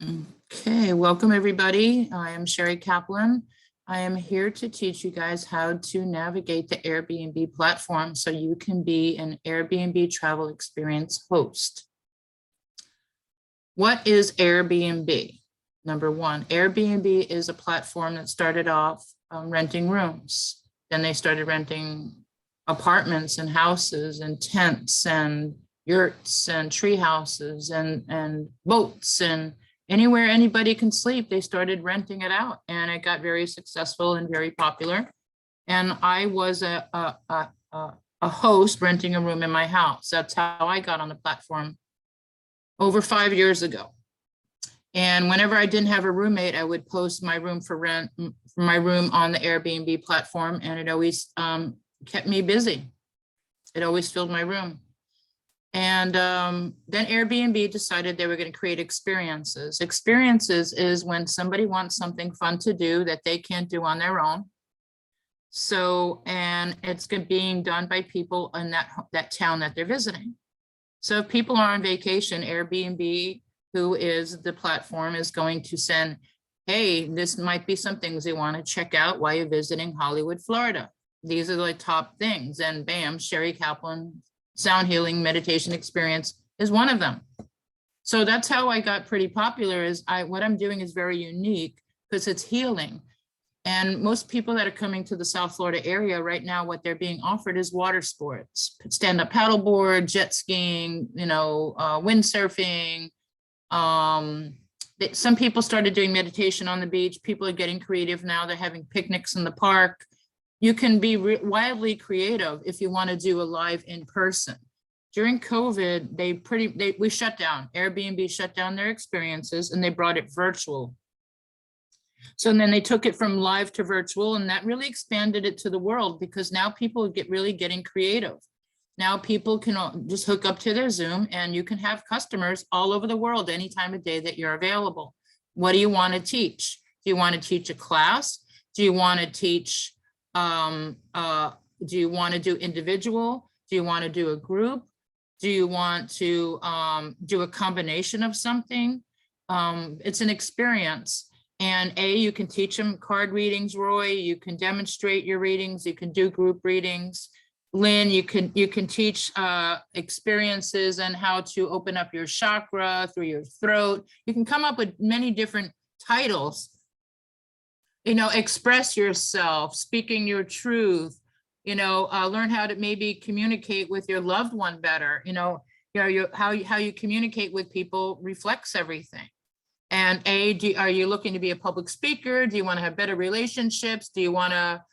Okay, welcome everybody. I am Sheri Kaplan. I am here to teach you guys how to navigate the Airbnb platform so you can be an Airbnb travel experience host. What is Airbnb? Number one, Airbnb is a platform that started off renting rooms. Then they started renting apartments and houses and tents and yurts and tree houses and boats and anywhere anybody can sleep. They started renting it out, and it got very successful and very popular. And I was a host renting a room in my house. That's how I got on the platform over 5 years ago. And whenever I didn't have a roommate, I would post my room for rent, my room on the Airbnb platform, and it always kept me busy. It always filled my room. And then Airbnb decided they were going to create experiences. Experiences is when somebody wants something fun to do that they can't do on their own. So, and it's being done by people in that town that they're visiting. So if people are on vacation, Airbnb, who is the platform, is going to send, hey, this might be some things you want to check out while you're visiting Hollywood, Florida. These are the top things. And bam, Sheri Kaplan sound healing meditation experience is one of them. So that's how I got pretty popular. Is what I'm doing is very unique because it's healing. And most people that are coming to the South Florida area right now, what they're being offered is water sports, stand-up paddleboard, jet skiing, windsurfing. Some people started doing meditation on the beach. People are getting creative now. They're having picnics in the park. You can be wildly creative if you want to do a live in person. During COVID, we shut down. Airbnb shut down their experiences and they brought it virtual. So then they took it from live to virtual, and that really expanded it to the world because now people really getting creative. Now people can just hook up to their Zoom and you can have customers all over the world any time of day that you're available. What do you want to teach? Do you want to teach a class? Do you want to teach, do you want to do individual? Do you want to do a group? Do you want to do a combination of something? It's an experience. And you can teach them card readings, Roy. You can demonstrate your readings. You can do group readings. Lynn, you can teach experiences and how to open up your chakra through your throat. You can come up with many different titles. Express yourself, speaking your truth. Learn how to maybe communicate with your loved one better. How you communicate with people reflects everything. And are you looking to be a public speaker? Do you want to have better relationships? Do you want to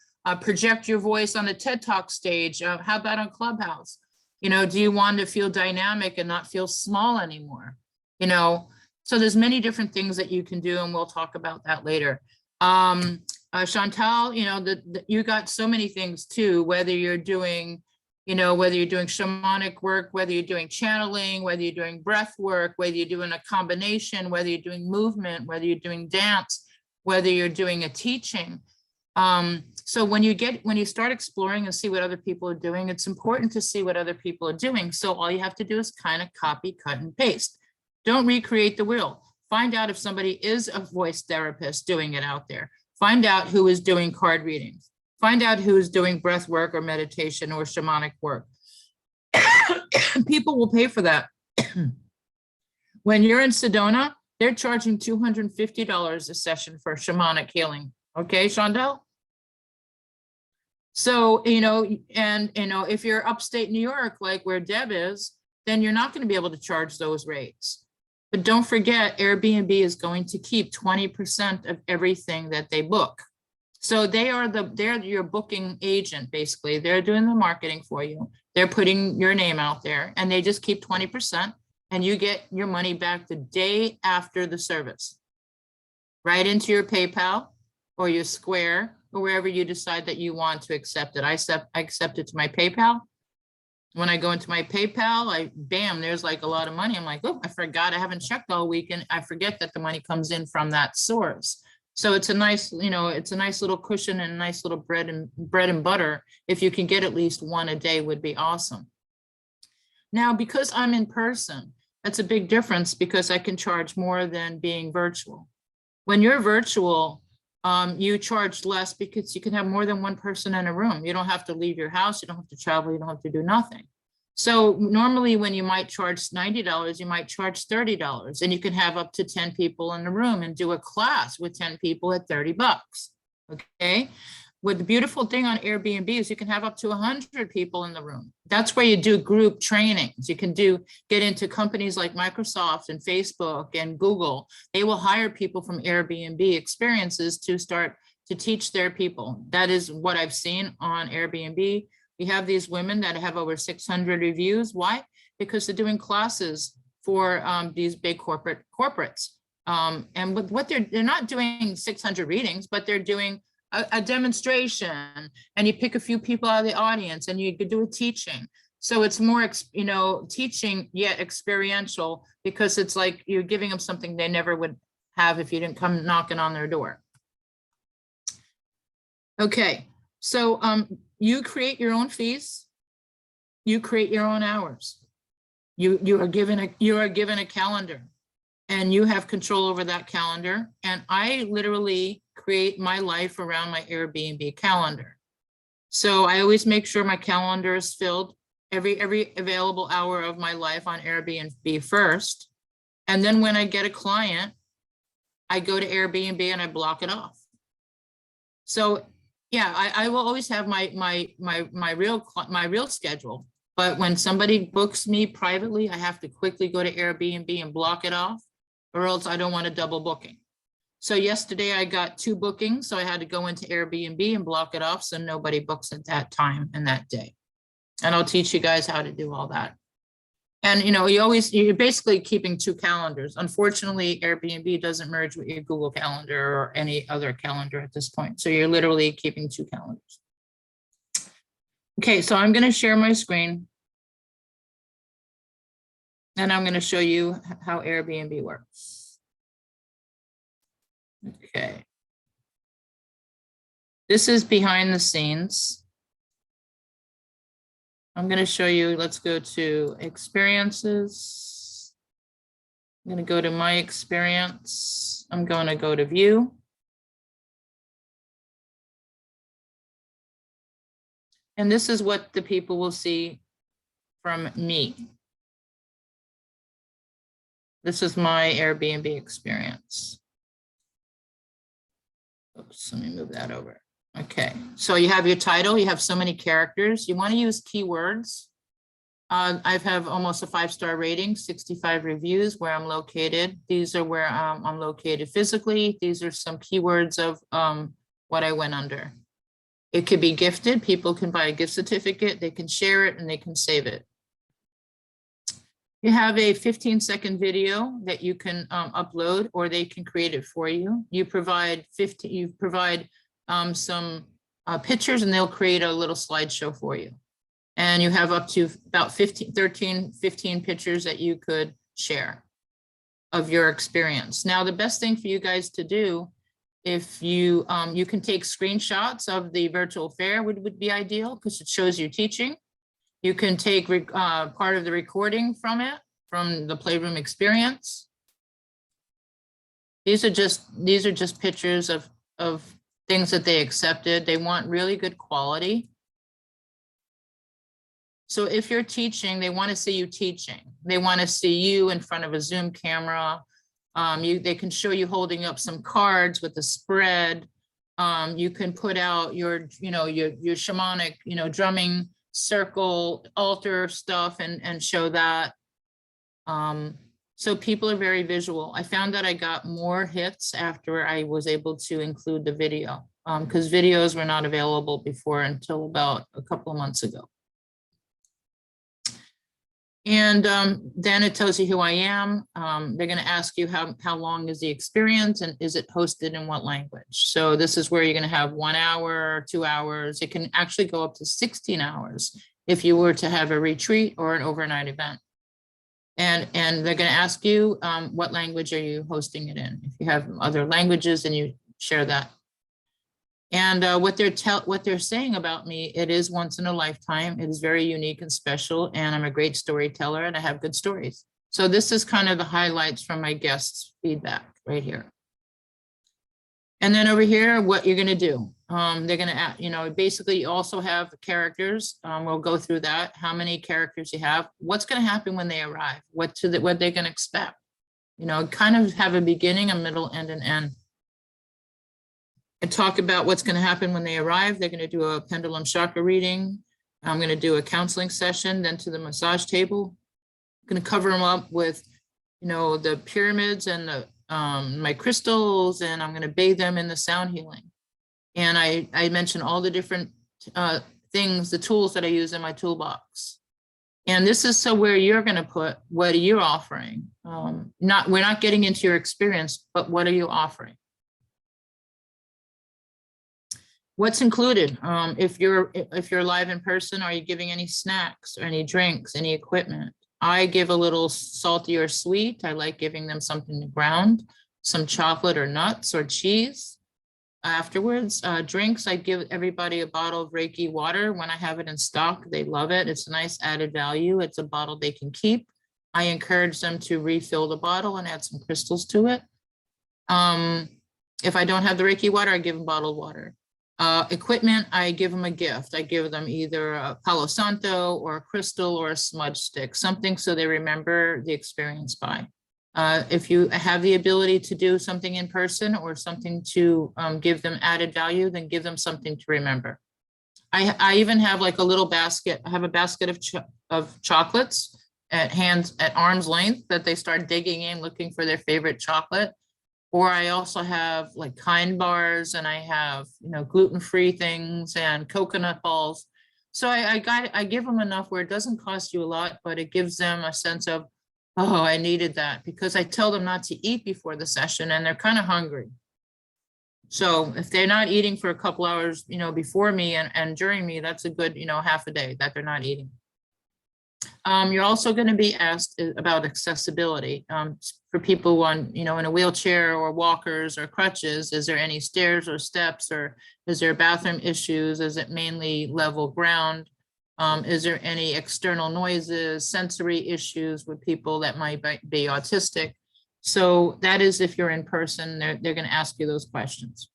project your voice on a TED Talk stage? How about on Clubhouse? Do you want to feel dynamic and not feel small anymore? So there's many different things that you can do, and we'll talk about that later. Chantal, you got so many things too, whether you're doing shamanic work, whether you're doing channeling, whether you're doing breath work, whether you're doing a combination, whether you're doing movement, whether you're doing dance, whether you're doing a teaching. So when you start exploring and see what other people are doing, it's important to see what other people are doing. So all you have to do is kind of copy, cut, and paste. Don't recreate the wheel. Find out if somebody is a voice therapist doing it out there. Find out who is doing card readings. Find out who is doing breath work or meditation or shamanic work. People will pay for that. When you're in Sedona, they're charging $250 a session for shamanic healing. Okay, Shondell? So, if you're upstate New York, like where Deb is, then you're not going to be able to charge those rates. But don't forget, Airbnb is going to keep 20% of everything that they book. So they're your booking agent, basically. They're doing the marketing for you. They're putting your name out there, and they just keep 20%, and you get your money back the day after the service, right into your PayPal or your Square or wherever you decide that you want to accept it. I accept it to my PayPal. When I go into my PayPal, bam, there's like a lot of money. I'm like, oh, I forgot, I haven't checked all week, and I forget that the money comes in from that source. So it's a nice, it's a nice little cushion and a nice little bread and butter. If you can get at least one a day would be awesome. Now, because I'm in person, That's a big difference because I can charge more than being virtual. When you're virtual, you charge less because you can have more than one person in a room. You don't have to leave your house. You don't have to travel. You don't have to do nothing. So normally when you might charge $90, you might charge $30, and you can have up to 10 people in the room and do a class with 10 people at $30. Okay. What the beautiful thing on Airbnb is you can have up to 100 people in the room. That's where you do group trainings. You can get into companies like Microsoft and Facebook and Google. They will hire people from Airbnb experiences to start to teach their people. That is what I've seen on Airbnb. We have these women that have over 600 reviews. Why? Because they're doing classes for these big corporates. And with what they're not doing 600 readings, but they're doing a demonstration, and you pick a few people out of the audience and you could do a teaching. So it's more, teaching yet experiential, because it's like you're giving them something they never would have if you didn't come knocking on their door. Okay, so you create your own fees, you create your own hours. You are given a calendar, and you have control over that calendar. And I literally create my life around my Airbnb calendar. So I always make sure my calendar is filled every available hour of my life on Airbnb first. And then when I get a client, I go to Airbnb and I block it off. So yeah, I will always have my real schedule. But when somebody books me privately, I have to quickly go to Airbnb and block it off, or else I don't want a double booking. So yesterday I got 2 bookings, so I had to go into Airbnb and block it off so nobody books at that time and that day. And I'll teach you guys how to do all that. And you're basically keeping 2 calendars. Unfortunately, Airbnb doesn't merge with your Google Calendar or any other calendar at this point. So you're literally keeping 2 calendars. Okay, so I'm going to share my screen. And I'm going to show you how Airbnb works. Okay. This is behind the scenes. I'm going to show you, let's go to experiences. I'm going to go to my experience. I'm going to go to view. And this is what the people will see from me. This is my Airbnb experience. Oops, let me move that over. Okay, so you have your title, you have so many characters. You want to use keywords. I have almost a 5-star rating, 65 reviews where I'm located. These are where I'm located physically. These are some keywords of what I went under. It could be gifted. People can buy a gift certificate, they can share it, and they can save it. You have a 15-second video that you can upload, or they can create it for you. You provide some pictures, and they'll create a little slideshow for you. And you have up to about 15 pictures that you could share of your experience. Now, the best thing for you guys to do, if you can take screenshots of the virtual fair would be ideal, because it shows you teaching. You can take part of the recording from the Playroom experience. These are just pictures of things that they accepted. They want really good quality. So if you're teaching, they want to see you teaching. They want to see you in front of a Zoom camera. They can show you holding up some cards with a spread. You can put out your shamanic, drumming circle altar stuff and show that. So people are very visual. I found that I got more hits after I was able to include the video, because videos were not available before until about a couple of months ago. And then it tells you who I am. They're going to ask you how long is the experience and is it hosted in what language. So this is where you're going to have 1 hour, 2 hours. It can actually go up to 16 hours if you were to have a retreat or an overnight event. And they're going to ask you what language are you hosting it in. If you have other languages, then you share that. And what they're saying about me, it is once in a lifetime. It is very unique and special, and I'm a great storyteller, and I have good stories. So this is kind of the highlights from my guests' feedback right here. And then over here, what you're gonna do. They're gonna, basically you also have characters. We'll go through that, how many characters you have, what's gonna happen when they arrive, what they're gonna expect. Kind of have a beginning, a middle, and an end. And talk about what's gonna happen when they arrive. They're gonna do a pendulum chakra reading. I'm gonna do a counseling session, then to the massage table. I'm gonna cover them up with, the pyramids and the my crystals, and I'm going to bathe them in the sound healing. And I mentioned all the different things, the tools that I use in my toolbox. And this is so where you're going to put, what are you offering? We're not getting into your experience, but what are you offering? What's included? If you're live in person, are you giving any snacks or any drinks, any equipment? I give a little salty or sweet. I like giving them something to ground, some chocolate or nuts or cheese. Afterwards, drinks, I give everybody a bottle of Reiki water. When I have it in stock, they love it. It's a nice added value. It's a bottle they can keep. I encourage them to refill the bottle and add some crystals to it. If I don't have the Reiki water, I give them bottled water. Equipment, I give them a gift. I give them either a Palo Santo or a crystal or a smudge stick, something so they remember the experience by. If you have the ability to do something in person or something to give them added value, then give them something to remember. I even have like a little basket. I have a basket of chocolates at arm's length that they start digging in, looking for their favorite chocolate. Or I also have like Kind bars, and I have, gluten-free things and coconut balls. So I give them enough where it doesn't cost you a lot, but it gives them a sense of, oh, I needed that, because I tell them not to eat before the session and they're kind of hungry. So if they're not eating for a couple hours, before me and during me, that's a good, half a day that they're not eating. You're also going to be asked about accessibility for people on, in a wheelchair or walkers or crutches. Is there any stairs or steps, or is there bathroom issues? Is it mainly level ground? Is there any external noises, sensory issues with people that might be autistic? So that is, if you're in person, they're going to ask you those questions.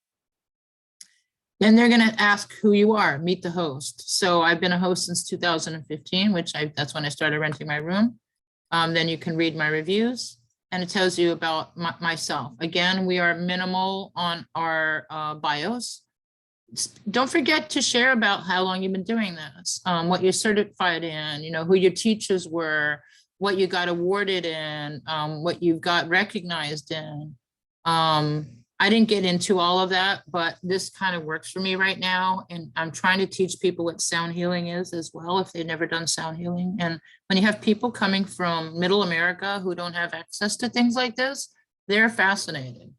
Then they're going to ask who you are, meet the host. So I've been a host since 2015, that's when I started renting my room. Then you can read my reviews, and it tells you about myself. Again, we are minimal on our bios. Don't forget to share about how long you've been doing this, what you're certified in, who your teachers were, what you got awarded in, what you got recognized in. I didn't get into all of that, but this kind of works for me right now. And I'm trying to teach people what sound healing is as well, if they've never done sound healing. And when you have people coming from middle America who don't have access to things like this, they're fascinated.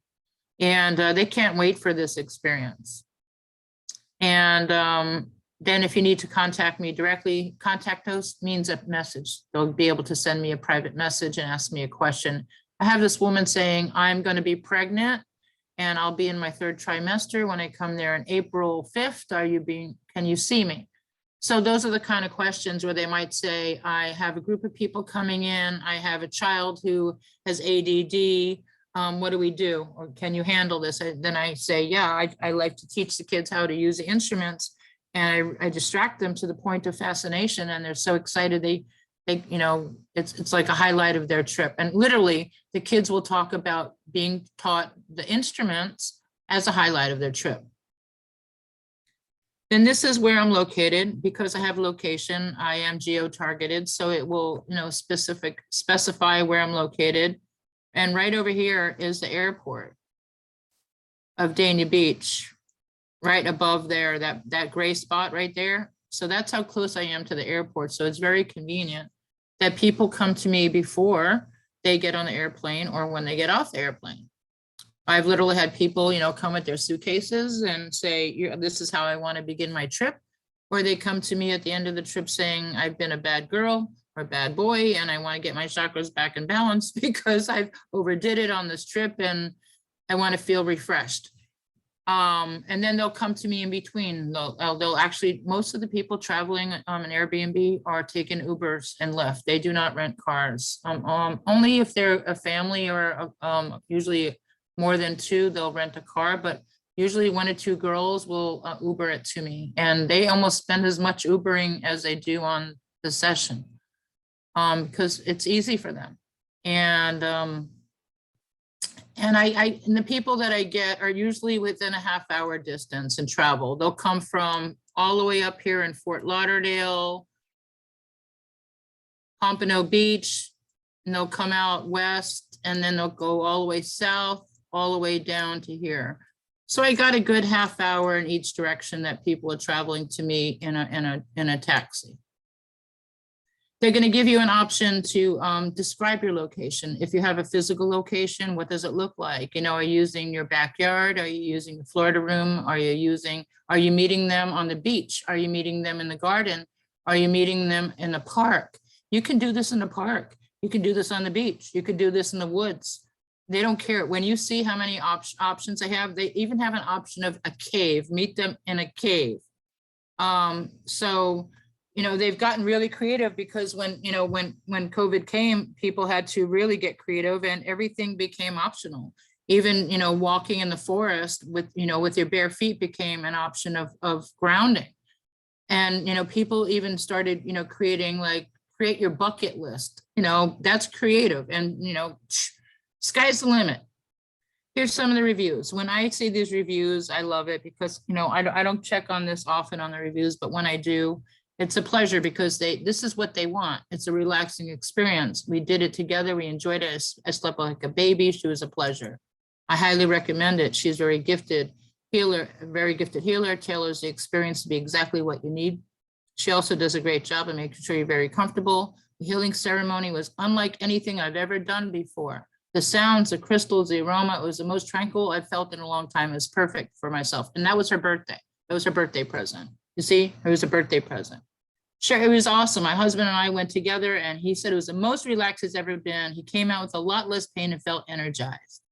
And they can't wait for this experience. And then if you need to contact me directly, contact us means a message. They'll be able to send me a private message and ask me a question. I have this woman saying, I'm going to be pregnant and I'll be in my 3rd trimester when I come there on April 5th. Can you see me? So those are the kind of questions where they might say, I have a group of people coming in. I have a child who has ADD. What do we do? Or can you handle this? Then I say, yeah, I like to teach the kids how to use the instruments, and I distract them to the point of fascination, and they're so excited. They it's like a highlight of their trip. And literally the kids will talk about being taught the instruments as a highlight of their trip. Then this is where I'm located. Because I have location, I am geo-targeted, so it will, specify where I'm located. And right over here is the airport of Dania Beach, right above there, that gray spot right there. So that's how close I am to the airport. So it's very convenient that people come to me before they get on the airplane or when they get off the airplane. I've literally had people, come with their suitcases and say, this is how I want to begin my trip. Or they come to me at the end of the trip saying, I've been a bad girl or a bad boy, and I want to get my chakras back in balance because I've overdid it on this trip and I want to feel refreshed. And then they'll come to me in between. They'll actually, most of the people traveling an Airbnb are taking Ubers and Lyft. They do not rent cars. Only if they're a family or usually more than two, they'll rent a car, but usually 1 or 2 girls will Uber it to me, and they almost spend as much Ubering as they do on the session, because it's easy for them. And the people that I get are usually within a half-hour distance and travel. They'll come from all the way up here in Fort Lauderdale, Pompano Beach, and they'll come out west, and then they'll go all the way south, all the way down to here. So I got a good half hour in each direction that people are traveling to me in a taxi. They're going to give you an option to describe your location. If you have a physical location, what does it look like? You know, are you using your backyard? Are you using the Florida room? Are you meeting them on the beach? Are you meeting them in the garden? Are you meeting them in the park? You can do this in the park. You can do this on the beach. You could do this in the woods. They don't care. When you see how many options they have, they even have an option of a cave, meet them in a cave. So, you know, they've gotten really creative because when COVID came, people had to really get creative and everything became optional. Even, you know, walking in the forest with your bare feet became an option of grounding. And, you know, people even started, you know, creating create your bucket list, you know, that's creative. And, you know, sky's the limit. Here's some of the reviews. When I see these reviews, I love it because, you know, I don't check on this often on the reviews, but when I do, it's a pleasure because this is what they want. It's a relaxing experience. We did it together. We enjoyed it. I slept like a baby. She was a pleasure. I highly recommend it. She's very gifted healer, a very gifted healer, tailors the experience to be exactly what you need. She also does a great job of making sure you're very comfortable. The healing ceremony was unlike anything I've ever done before. The sounds, the crystals, the aroma, it was the most tranquil I've felt in a long time. It was perfect for myself. And that was her birthday. That was her birthday present. You see, it was a birthday present. Sure, it was awesome. My husband and I went together and he said it was the most relaxed he's ever been. He came out with a lot less pain and felt energized.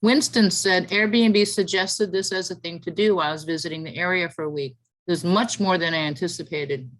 Winston said Airbnb suggested this as a thing to do while I was visiting the area for a week. It was much more than I anticipated.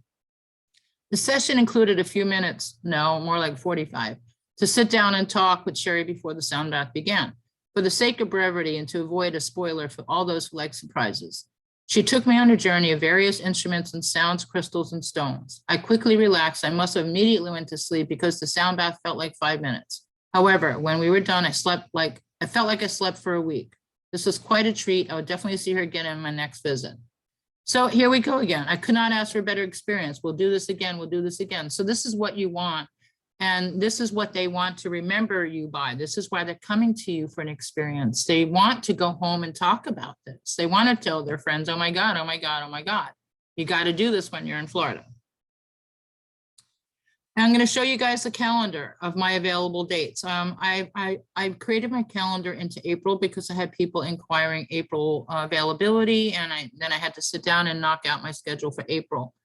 The session included a few minutes, no, more like 45, to sit down and talk with Sheri before the sound bath began. For the sake of brevity and to avoid a spoiler for all those who like surprises, she took me on a journey of various instruments and sounds, crystals, and stones. I quickly relaxed. I must have immediately went to sleep because the sound bath felt like 5 minutes. However, when we were done, I felt like I slept for a week. This was quite a treat. I would definitely see her again in my next visit. So here we go again. I could not ask for a better experience. We'll do this again. We'll do this again. So this is what you want. And this is what they want to remember you by. This is why they're coming to you for an experience. They want to go home and talk about this. They want to tell their friends, oh my God, oh my God, oh my God. You got to do this when you're in Florida. And I'm going to show you guys a calendar of my available dates. I've created my calendar into April because I had people inquiring April availability, and then I had to sit down and knock out my schedule for April.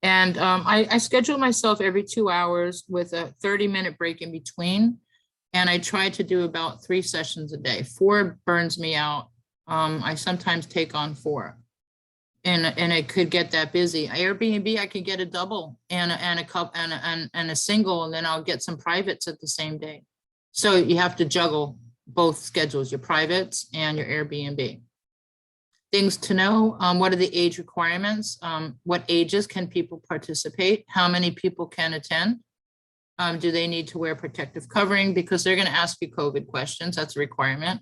And I schedule myself every 2 hours with a 30-minute break in between. And I try to do about 3 sessions a day. 4 burns me out. I sometimes take on 4. And it could get that busy. Airbnb, I could get a double and a couple and a single, and then I'll get some privates at the same day. So you have to juggle both schedules, your privates and your Airbnb. Things to know, what are the age requirements? What ages can people participate? How many people can attend? Do they need to wear protective covering? Because they're going to ask you COVID questions. That's a requirement.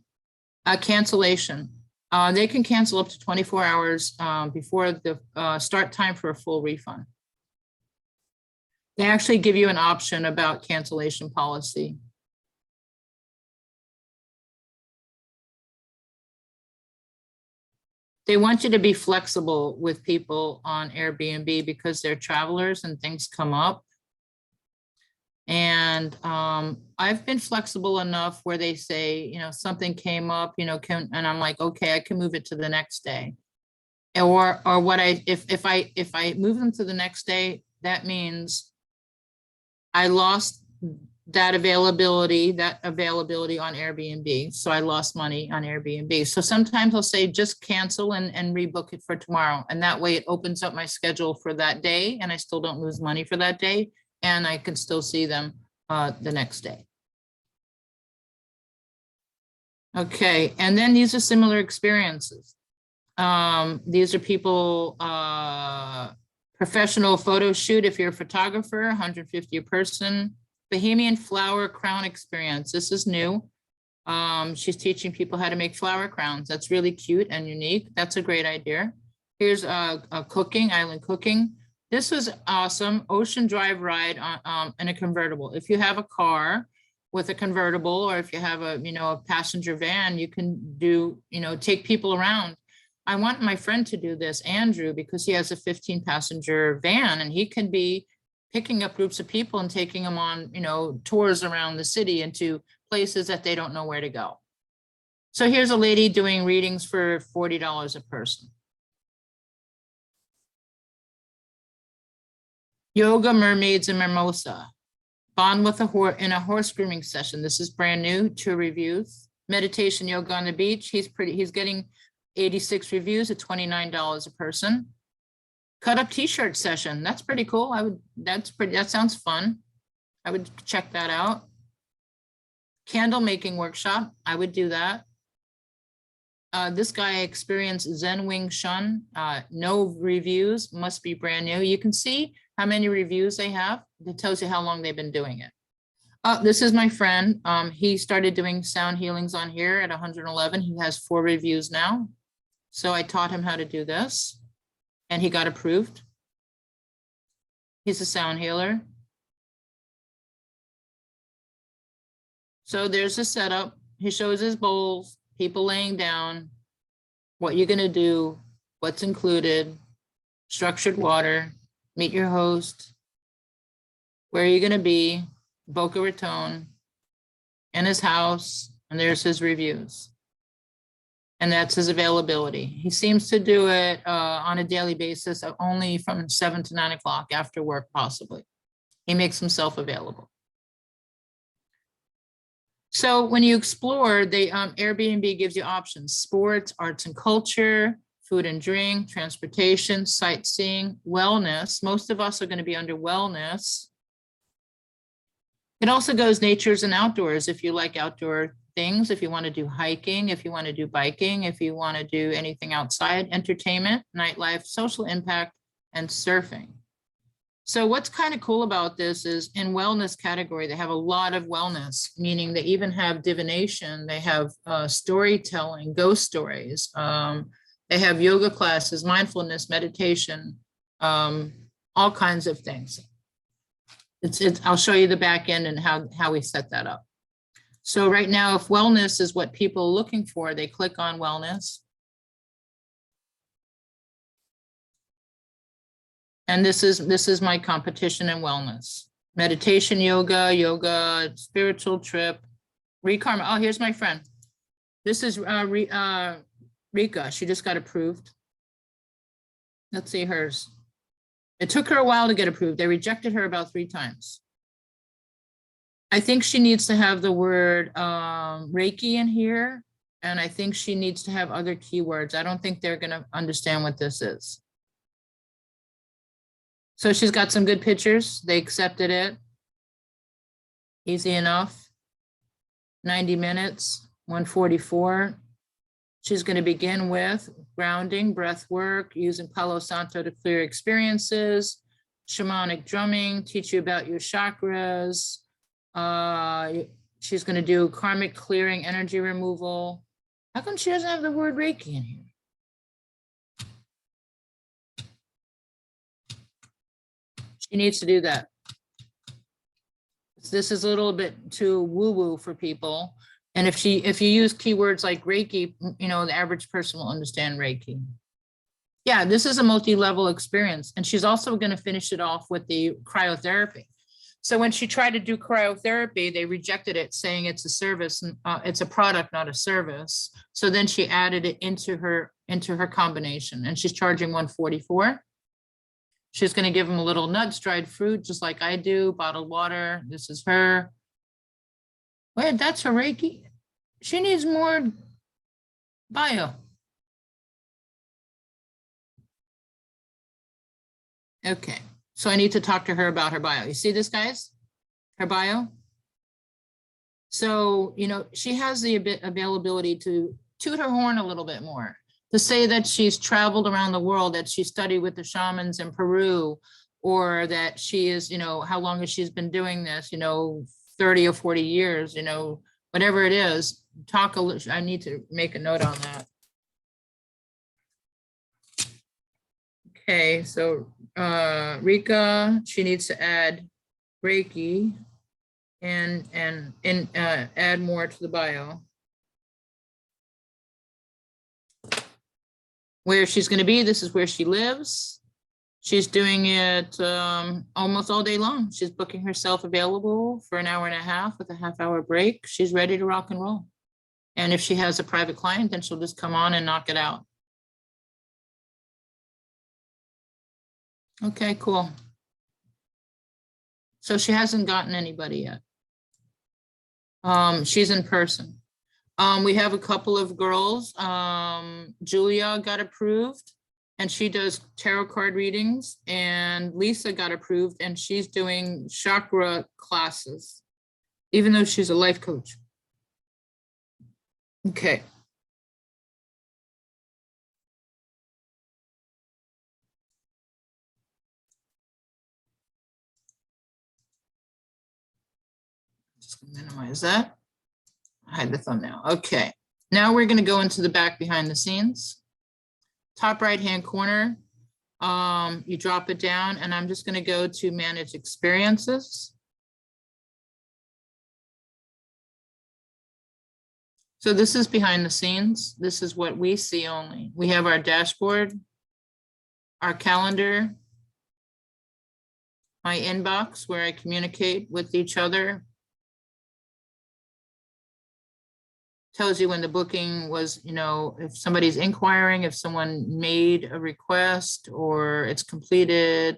Cancellation. They can cancel up to 24 hours before the start time for a full refund. They actually give you an option about cancellation policy. They want you to be flexible with people on Airbnb because they're travelers and things come up. And I've been flexible enough where they say, you know, something came up, you know, and I'm like, okay, I can move it to the next day. Or what if I move them to the next day, that means I lost that availability on Airbnb. So I lost money on Airbnb. So sometimes I'll say just cancel and rebook it for tomorrow. And that way it opens up my schedule for that day and I still don't lose money for that day. And I can still see them the next day. Okay, and then these are similar experiences. These are people, professional photo shoot if you're a photographer, 150 a person. Bohemian flower crown experience. This is new. She's teaching people how to make flower crowns. That's really cute and unique. That's a great idea. Here's a cooking, island cooking. This was awesome. Ocean Drive ride in a convertible. If you have a car with a convertible, or if you have a passenger van, you can do, take people around. I want my friend to do this, Andrew, because he has a 15-passenger van and he can be picking up groups of people and taking them on, tours around the city into places that they don't know where to go. So here's a lady doing readings for $40 a person. Yoga, mermaids, and mimosa. Bond with a horse in a horse grooming session. This is brand new, 2 reviews. Meditation yoga on the beach. He's getting 86 reviews at $29 a person. Cut up t-shirt session. That's pretty cool. That sounds fun. I would check that out. Candle making workshop. I would do that. This guy experienced Zen Wing Shun. No reviews, must be brand new. You can see how many reviews they have. It tells you how long they've been doing it. This is my friend. He started doing sound healings on here at 111. He has 4 reviews now. So I taught him how to do this and he got approved. He's a sound healer. So there's a setup. He shows his bowls, people laying down, what you're gonna do, what's included, structured water, meet your host, where are you gonna be, Boca Raton, in his house, and there's his reviews. And that's his availability. He seems to do it on a daily basis, only from 7 to 9 o'clock after work, possibly. He makes himself available. So when you explore, the Airbnb gives you options: sports, arts and culture, food and drink, transportation, sightseeing, wellness. Most of us are going to be under wellness. It also goes natures and outdoors if you like outdoor things, if you want to do hiking, if you want to do biking, if you want to do anything outside, entertainment, nightlife, social impact, and surfing. So what's kind of cool about this is in wellness category, they have a lot of wellness, meaning they even have divination, they have storytelling, ghost stories, they have yoga classes, mindfulness, meditation, all kinds of things. I'll show you the back end and how we set that up. So right now, if wellness is what people are looking for, they click on wellness. And this is my competition in wellness. Meditation, yoga, spiritual trip, rekarma. Oh, here's my friend. This is Rika. She just got approved. Let's see hers. It took her a while to get approved. They rejected her about 3 times. I think she needs to have the word Reiki in here. And I think she needs to have other keywords. I don't think they're going to understand what this is. So she's got some good pictures. They accepted it. Easy enough. 90 minutes, 144. She's going to begin with grounding, breath work, using Palo Santo to clear experiences, shamanic drumming, teach you about your chakras. She's going to do karmic clearing, energy removal. How come she doesn't have the word Reiki in here? She needs to do that. This is a little bit too woo-woo for people. And if you use keywords like Reiki, the average person will understand Reiki. Yeah, this is a multi-level experience. And she's also going to finish it off with the cryotherapy. So when she tried to do cryotherapy, they rejected it, saying it's a service, it's a product, not a service. So then she added it into her combination, and she's charging $144. She's going to give them a little nuts, dried fruit, just like I do, bottled water. This is her. Wait, that's her Reiki. She needs more bio. Okay, so I need to talk to her about her bio. You see this, guys? Her bio? So, you know, she has the availability to toot her horn a little bit more, to say that she's traveled around the world, that she studied with the shamans in Peru, or that she is, you know, how long has she's been doing this, you know, 30 or 40 years, you know, whatever it is, talk a little, I need to make a note on that. Okay, so Rika, she needs to add Reiki and add more to the bio. Where she's going to be, this is where she lives. She's doing it almost all day long. She's booking herself available for an hour and a half with a half-hour break. She's ready to rock and roll. And if she has a private client, then she'll just come on and knock it out. Okay, cool. So she hasn't gotten anybody yet. She's in person. We have a couple of girls. Julia got approved and she does tarot card readings, and Lisa got approved and she's doing chakra classes, even though she's a life coach. Okay. Just minimize that. Hide the thumbnail. Okay. Now we're going to go into the back behind the scenes. Top right-hand corner, you drop it down, and I'm just going to go to manage experiences. So this is behind the scenes. This is what we see only. We have our dashboard, our calendar, my inbox where I communicate with each other. Tells you when the booking was, you know, if somebody's inquiring, if someone made a request or it's completed.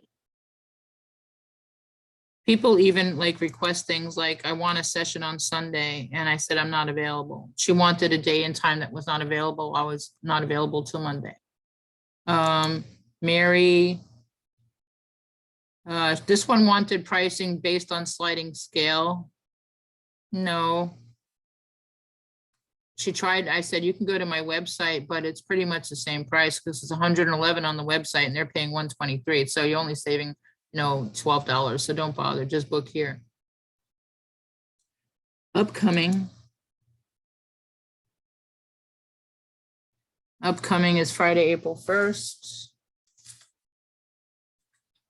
People even like request things like, I want a session on Sunday. And I said, I'm not available. She wanted a day and time that was not available. I was not available till Monday. Mary, this one wanted pricing based on sliding scale. No. She tried, I said, you can go to my website, but it's pretty much the same price because it's 111 on the website and they're paying 123. So you're only saving, you know, $12. So don't bother, just book here. Upcoming. Upcoming is Friday, April 1st.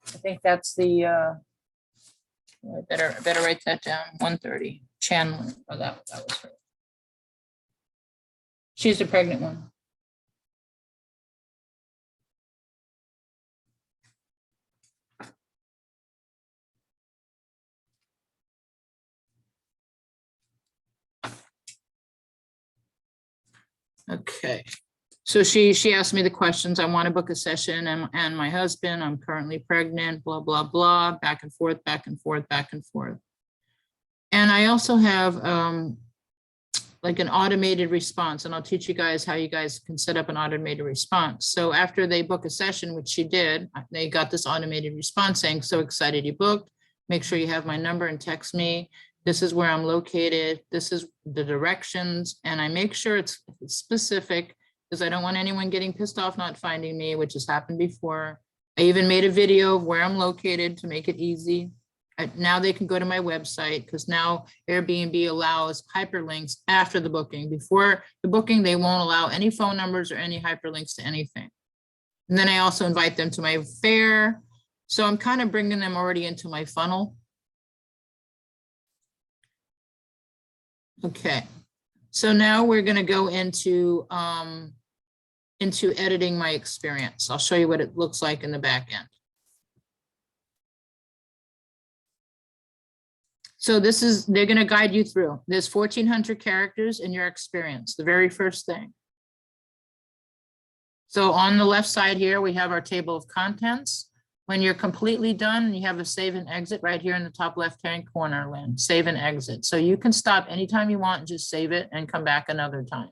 I think that's the, I better write that down, 1:30, Chandler, oh, that was her. She's the pregnant one. Okay. So she asked me the questions. I want to book a session and my husband, I'm currently pregnant, blah, blah, blah, back and forth, back and forth, back and forth. And I also have like an automated response, and I'll teach you guys how you guys can set up an automated response. So after they book a session, which she did, they got this automated response saying, so excited you booked. Make sure you have my number and text me. This is where I'm located. This is the directions. And I make sure it's specific because I don't want anyone getting pissed off not finding me, which has happened before. I even made a video of where I'm located to make it easy. Now they can go to my website because now Airbnb allows hyperlinks after the booking. Before the booking, they won't allow any phone numbers or any hyperlinks to anything. And then I also invite them to my fair. So I'm kind of bringing them already into my funnel. Okay, so now we're going to go into editing my experience. I'll show you what it looks like in the back end. So this is, they're going to guide you through. There's 1,400 characters in your experience, the very first thing. So on the left side here, we have our table of contents. When you're completely done, you have a save and exit right here in the top left-hand corner, Lynn, save and exit. So you can stop anytime you want and just save it and come back another time.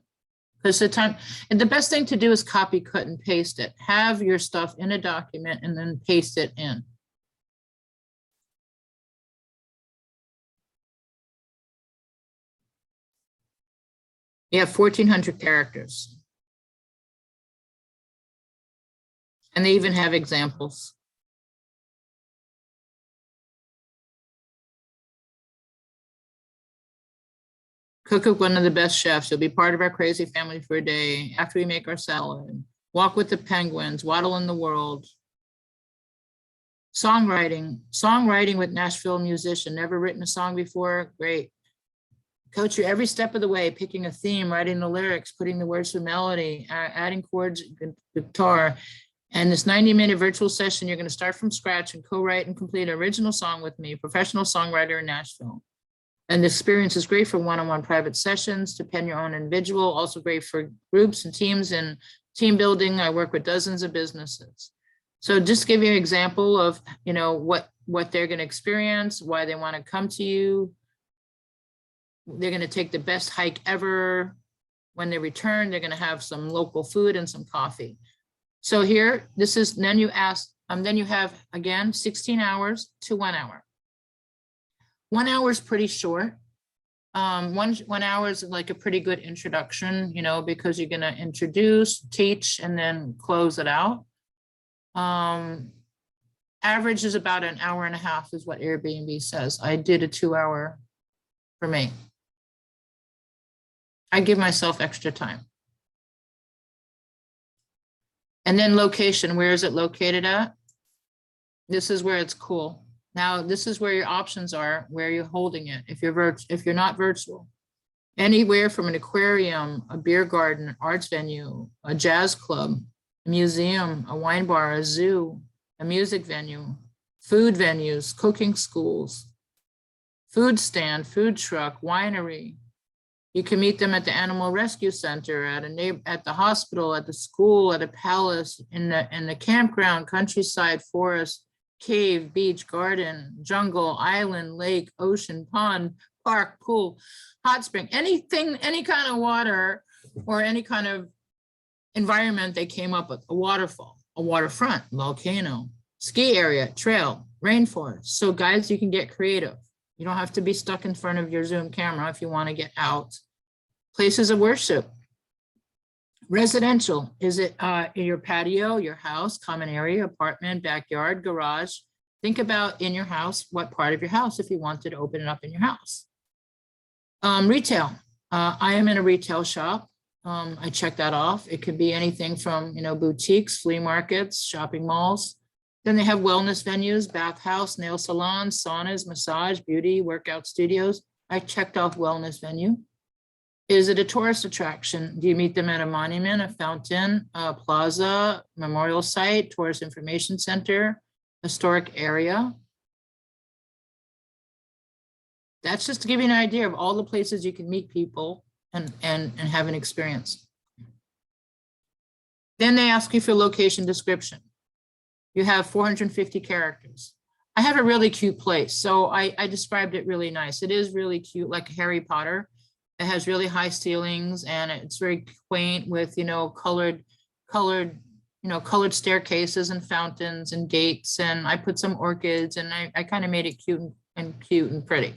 Because and the best thing to do is copy, cut, and paste it. Have your stuff in a document and then paste it in. You have 1,400 characters. And they even have examples. Cook with one of the best chefs. You'll be part of our crazy family for a day. After we make our salad. Walk with the penguins. Waddle in the world. Songwriting. Songwriting with Nashville musician. Never written a song before? Great. Coach you every step of the way, picking a theme, writing the lyrics, putting the words to melody, adding chords, guitar. And this 90-minute virtual session, you're going to start from scratch and co-write and complete an original song with me, professional songwriter in Nashville. And the experience is great for one-on-one private sessions, to pen your own individual, also great for groups and teams and team building. I work with dozens of businesses. So just give you an example of, you know, what they're going to experience, why they want to come to you. They're going to take the best hike ever. When they return, they're going to have some local food and some coffee. So here, this is, then you ask, then you have, again, 16 hours to 1 hour. 1 hour is pretty short. One hour is like a pretty good introduction, you know, because you're going to introduce, teach, and then close it out. Average is about an hour and a half is what Airbnb says. I did a 2 hour for me. I give myself extra time. And then location, where is it located at? This is where it's cool. Now, this is where your options are, where you're holding it. If you're not virtual, anywhere from an aquarium, a beer garden, arts venue, a jazz club, a museum, a wine bar, a zoo, a music venue, food venues, cooking schools, food stand, food truck, winery. You can meet them at the animal rescue center, at the hospital, at the school, at a palace, in the campground, countryside, forest, cave, beach, garden, jungle, island, lake, ocean, pond, park, pool, hot spring, anything, any kind of water or any kind of environment they came up with, a waterfall, a waterfront, volcano, ski area, trail, rainforest. So guys, you can get creative. You don't have to be stuck in front of your Zoom camera if you want to get out. Places of worship. Residential, is it your patio, your house, common area, apartment, backyard, garage? Think about in your house, what part of your house, if you wanted to open it up in your house. Retail, I am in a retail shop. I check that off. It could be anything from, you know, boutiques, flea markets, shopping malls. Then they have wellness venues, bathhouse, nail salons, saunas, massage, beauty, workout studios. I checked off wellness venue. Is it a tourist attraction? Do you meet them at a monument, a fountain, a plaza, memorial site, tourist information center, historic area? That's just to give you an idea of all the places you can meet people and have an experience. Then they ask you for location description. You have 450 characters. I have a really cute place. So I described it really nice. It is really cute, like Harry Potter. It has really high ceilings and it's very quaint with, you know, colored staircases and fountains and gates. And I put some orchids and I kind of made it cute and pretty.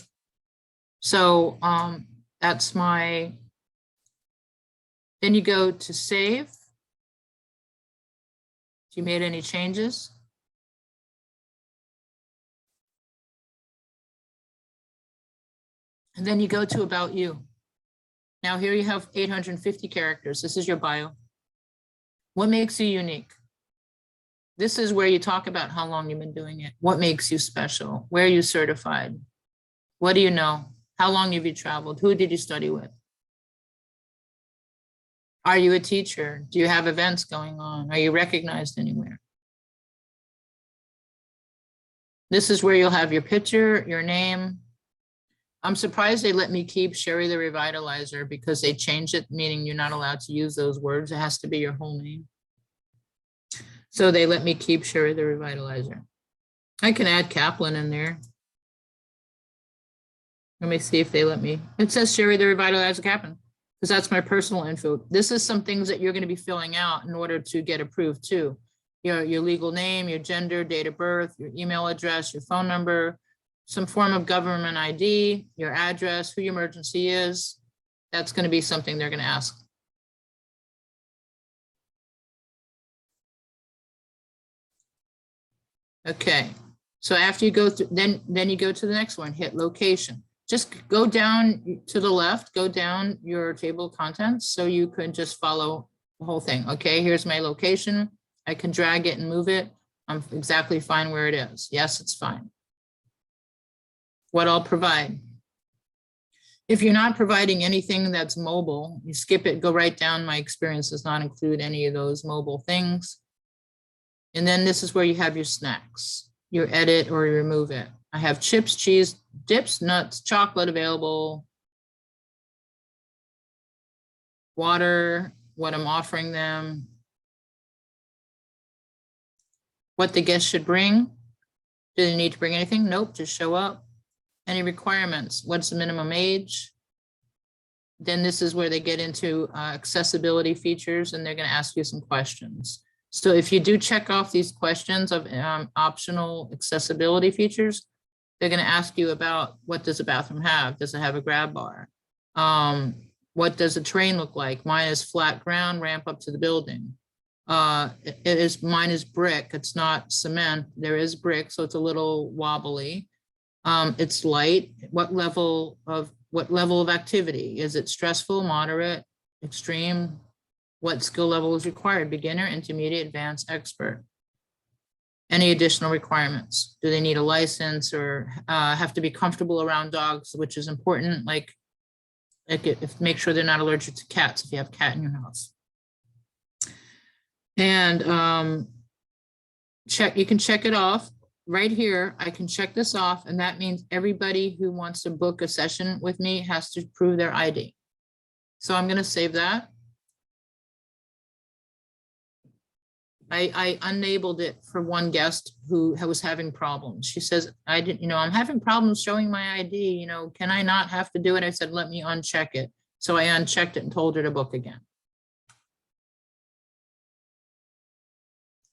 So that's my, then you go to save. If you made any changes. And then you go to about you. Now here you have 850 characters. This is your bio. What makes you unique? This is where you talk about how long you've been doing it. What makes you special? Where are you certified? What do you know? How long have you traveled? Who did you study with? Are you a teacher? Do you have events going on? Are you recognized anywhere? This is where you'll have your picture, your name. I'm surprised they let me keep Sheri the Revitalizer because they changed it, meaning you're not allowed to use those words. It has to be your whole name. So they let me keep Sheri the Revitalizer. I can add Kaplan in there. Let me see if they let me. It says Sheri, the Revitalizer Kaplan, because that's my personal info. This is some things that you're going to be filling out in order to get approved too. Your legal name, your gender, date of birth, your email address, your phone number, some form of government ID, your address, who your emergency is. That's going to be something they're going to ask. Okay, so after you go through, then you go to the next one, hit location. Just go down to the left, go down your table of contents so you can just follow the whole thing. Okay, here's my location. I can drag it and move it. I'm exactly fine where it is. Yes, it's fine. What I'll provide. If you're not providing anything that's mobile, you skip it, go right down. My experience does not include any of those mobile things. And then this is where you have your snacks, your edit or remove it. I have chips, cheese, dips, nuts, chocolate available, water, what I'm offering them, what the guests should bring. Do they need to bring anything? Nope, just show up. Any requirements? What's the minimum age? Then this is where they get into accessibility features, and they're going to ask you some questions. So if you do check off these questions of optional accessibility features, they're going to ask you about what does a bathroom have? Does it have a grab bar? What does a terrain look like? Mine is flat ground, ramp up to the building. Mine is brick. It's not cement. There is brick, so it's a little wobbly. It's light. What level of activity? Is it stressful, moderate, extreme? What skill level is required? Beginner, intermediate, advanced, expert. Any additional requirements? Do they need a license or have to be comfortable around dogs, which is important? Like make sure they're not allergic to cats if you have a cat in your house. And you can check it off right here. I can check this off, and that means everybody who wants to book a session with me has to prove their ID. So I'm going to save that. I enabled it for one guest who was having problems. She says, I'm having problems showing my ID, can I not have to do it? I said, let me uncheck it. So I unchecked it and told her to book again.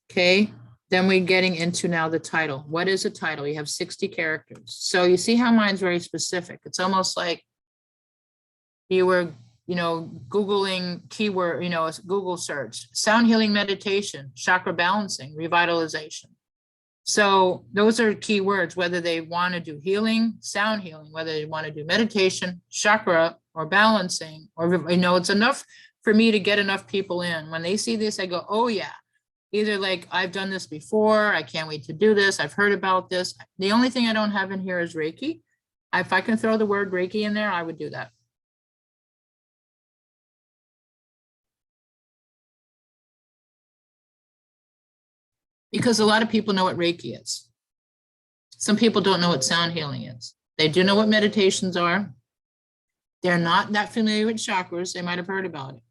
Okay, then we're getting into now the title. What is a title? You have 60 characters. So you see how mine's very specific. It's almost like you were Googling keyword, it's Google search, sound healing meditation, chakra balancing, revitalization. So those are keywords, whether they want to do healing, sound healing, whether they want to do meditation, chakra, or balancing, or, it's enough for me to get enough people in. When they see this, I go, oh yeah, either like I've done this before, I can't wait to do this, I've heard about this. The only thing I don't have in here is Reiki. If I can throw the word Reiki in there, I would do that. Because a lot of people know what Reiki is. Some people don't know what sound healing is. They do know what meditations are. They're not that familiar with chakras. They might have heard about it.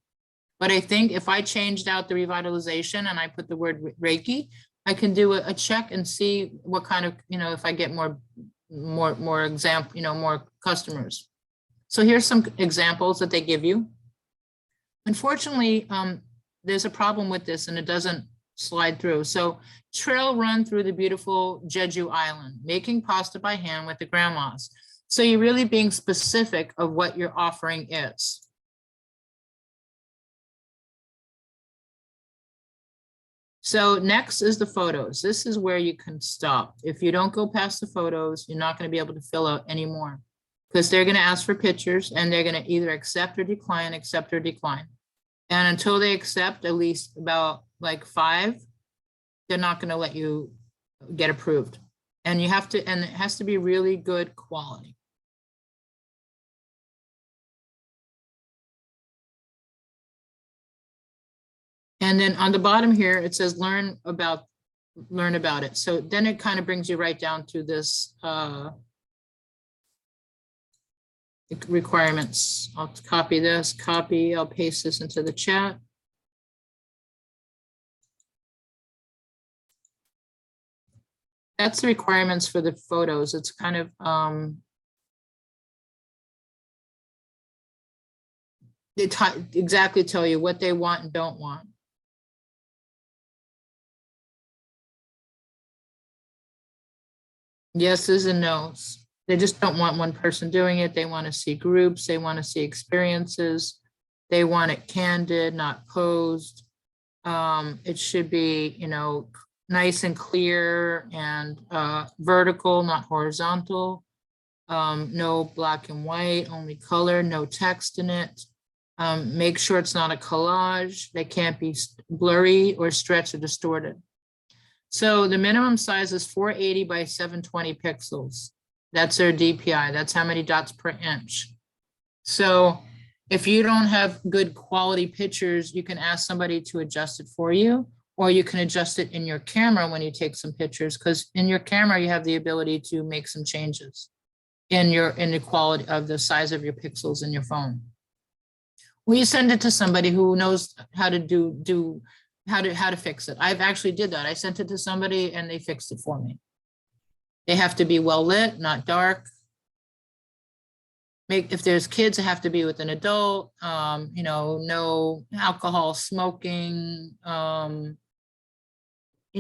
But I think if I changed out the revitalization and I put the word Reiki, I can do a check and see what kind of, if I get more customers. So here's some examples that they give you. Unfortunately, there's a problem with this and it doesn't slide through. So trail run through the beautiful Jeju Island, making pasta by hand with the grandmas. So you're really being specific of what your offering is. So next is the photos. This is where you can stop. If you don't go past the photos, you're not going to be able to fill out anymore because they're going to ask for pictures and they're going to either accept or decline, accept or decline. And until they accept at least about like 5, they're not going to let you get approved. And you have to, and it has to be really good quality. And then on the bottom here, it says learn about it. So then it kind of brings you right down to this requirements. I'll copy this, I'll paste this into the chat. That's the requirements for the photos. It's kind of, they exactly tell you what they want and don't want. Yeses and nos. They just don't want one person doing it. They want to see groups. They want to see experiences. They want it candid, not posed. It should be, you know, nice and clear and vertical, not horizontal. No black and white, only color, no text in it. Make sure it's not a collage. They can't be blurry or stretched or distorted. So the minimum size is 480 by 720 pixels. That's their DPI. That's how many dots per inch. So if you don't have good quality pictures, you can ask somebody to adjust it for you, or you can adjust it in your camera when you take some pictures, because in your camera, you have the ability to make some changes in the quality of the size of your pixels in your phone. Well, you send it to somebody who knows how to how to fix it. I've actually did that. I sent it to somebody and they fixed it for me. They have to be well lit, not dark. If there's kids, it have to be with an adult. You know, no alcohol, smoking. You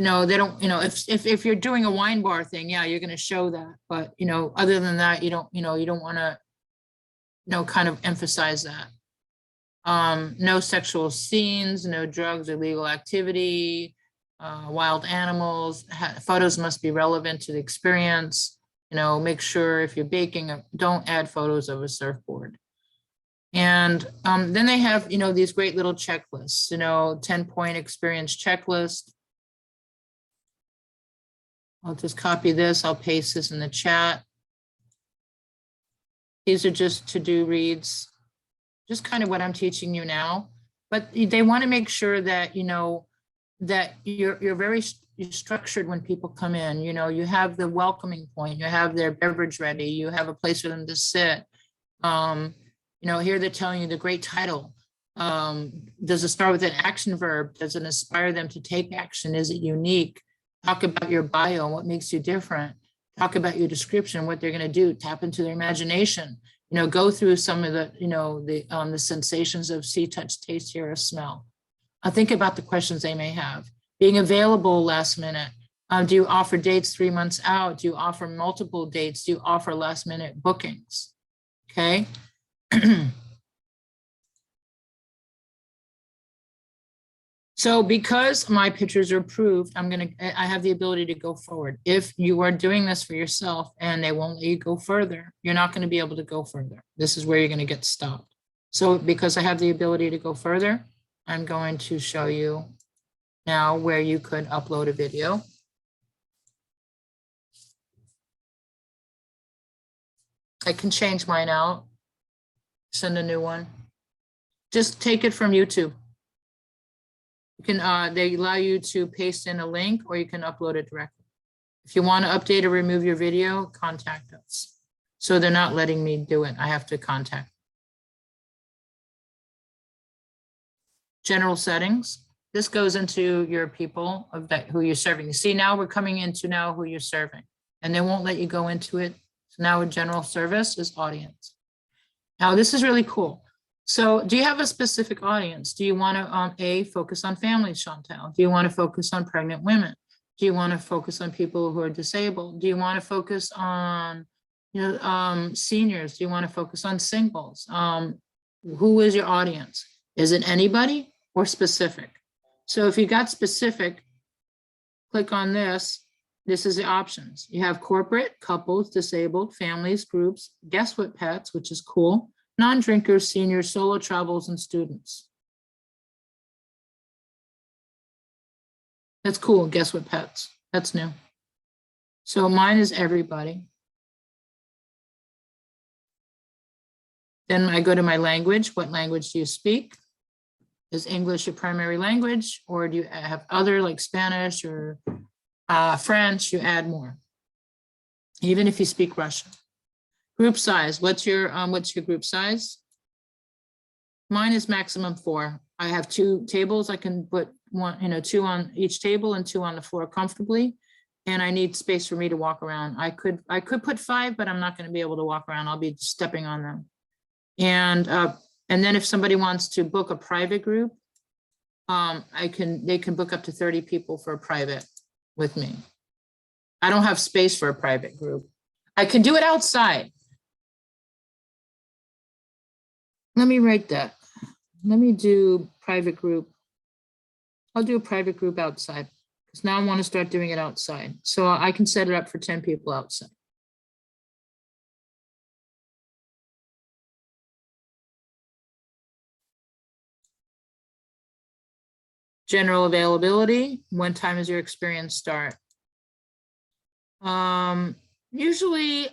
know, they don't. You know, if you're doing a wine bar thing, yeah, you're going to show that. But you know, other than that, you don't. You know, you don't want to. You know, kind of emphasize that. No sexual scenes, no drugs, illegal activity, wild animals. Photos must be relevant to the experience. You know, make sure if you're baking, don't add photos of a surfboard. And then they have, you know, these great little checklists, you know, 10-point experience checklist. I'll just copy this. I'll paste this in the chat. These are just to-do reads, just kind of what I'm teaching you now. But they want to make sure that, you know, that you're very structured when people come in. You know, you have the welcoming point, you have their beverage ready, you have a place for them to sit. You know, here they're telling you the great title. Does it start with an action verb? Does it inspire them to take action? Is it unique? Talk about your bio, what makes you different. Talk about your description, what they're going to do. Tap into their imagination. You know, go through some of the, you know, the sensations of see, touch, taste, hear, or smell. Think about the questions they may have. Being available last minute. Do you offer dates 3 months out? Do you offer multiple dates? Do you offer last minute bookings? Okay. So because my pictures are approved, I have the ability to go forward. If you are doing this for yourself and they won't let you go further, you're not going to be able to go further. This is where you're going to get stopped. So because I have the ability to go further, I'm going to show you now where you could upload a video. I can change mine out, send a new one. Just take it from YouTube. You can, they allow you to paste in a link or you can upload it directly. If you want to update or remove your video, contact us. So they're not letting me do it. I have to contact. General settings. This goes into your people of that who you're serving. You see, now we're coming into now who you're serving, and they won't let you go into it. So now a general service is audience. Now this is really cool. So do you have a specific audience? Do you want to focus on families, Chantal? Do you want to focus on pregnant women? Do you want to focus on people who are disabled? Do you want to focus on, you know, seniors? Do you want to focus on singles? Who is your audience? Is it anybody or specific? So if you got specific, click on this. This is the options. You have corporate, couples, disabled, families, groups, guests with pets, which is cool, non-drinkers, seniors, solo travels, and students. That's cool, guests with pets. That's new. So mine is everybody. Then I go to my language. What language do you speak? Is English your primary language, or do you have other like Spanish or French? You add more. Even if you speak Russian. Group size. What's your group size? Mine is maximum 4. I have 2 tables. I can put one, you know, 2 on each table and 2 on the floor comfortably. and I need space for me to walk around. I could put 5, but I'm not going to be able to walk around. I'll be stepping on them. And then if somebody wants to book a private group, they can book up to 30 people for a private with me. I don't have space for a private group. I can do it outside. Let me write that. Let me do private group. I'll do a private group outside because now I want to start doing it outside. So I can set it up for 10 people outside. General availability. When time does your experience start? Usually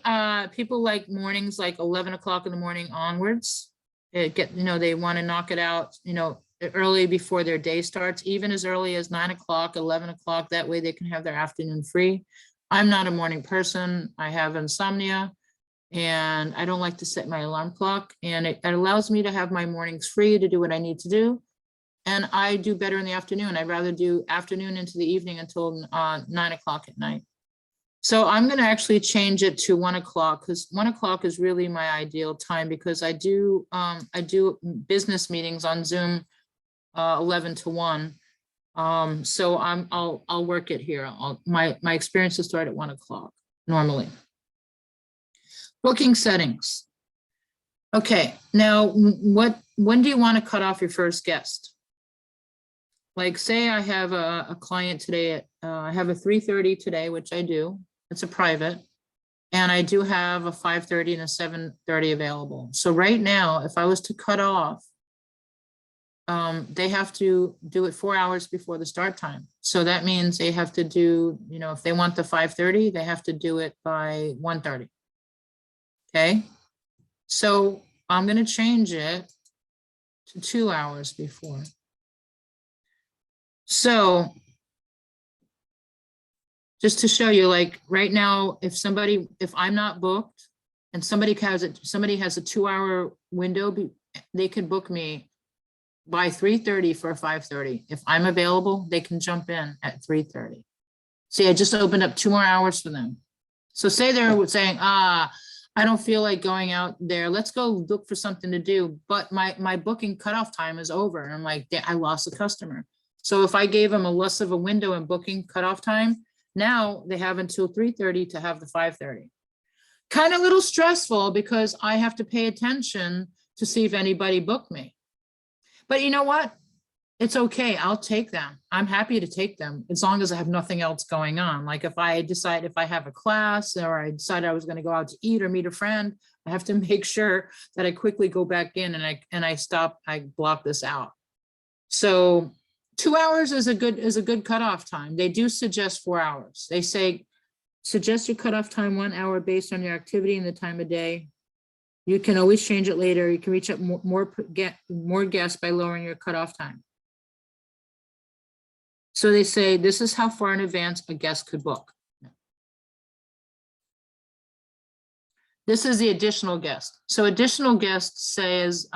people like mornings, like 11 o'clock in the morning onwards. They want to knock it out, early before their day starts, even as early as 9 o'clock, 11 o'clock. That way they can have their afternoon free. I'm not a morning person. I have insomnia and I don't like to set my alarm clock, and it allows me to have my mornings free to do what I need to do. And I do better in the afternoon. I'd rather do afternoon into the evening until 9 o'clock at night. So I'm going to actually change it to 1 o'clock, because 1 o'clock is really my ideal time, because I do business meetings on Zoom 11 to 1. So I'll work it here. My experiences start at 1 o'clock normally. Booking settings. Okay, now when do you want to cut off your first guest? Like, say I have a client today at I have a 3:30 today, which I do. It's a private, and I do have a 5:30 and a 7:30 available. So right now, if I was to cut off, they have to do it 4 hours before the start time. So that means they have to do, if they want the 5:30, they have to do it by 1:30. Okay, so I'm going to change it to 2 hours before. So just to show you, like right now, if I'm not booked and somebody has a 2-hour window, they could book me by 3:30 for a 5:30. If I'm available, they can jump in at 3:30. See, I just opened up 2 more hours for them. So say they're saying, I don't feel like going out there. Let's go look for something to do. But my booking cutoff time is over. And I'm like, I lost a customer. So if I gave them a less of a window in booking cutoff time, now they have until 3:30 to have the 5:30. Kind of a little stressful because I have to pay attention to see if anybody booked me. But you know what? It's okay. I'll take them. I'm happy to take them as long as I have nothing else going on. Like if I have a class, or I decide I was going to go out to eat or meet a friend, I have to make sure that I quickly go back in and I block this out. So 2 hours is a good cutoff time. They do suggest 4 hours. They say, suggest your cutoff time 1 hour based on your activity and the time of day. You can always change it later. You can reach up get more guests by lowering your cutoff time. So they say, this is how far in advance a guest could book. This is the additional guest. So additional guest says,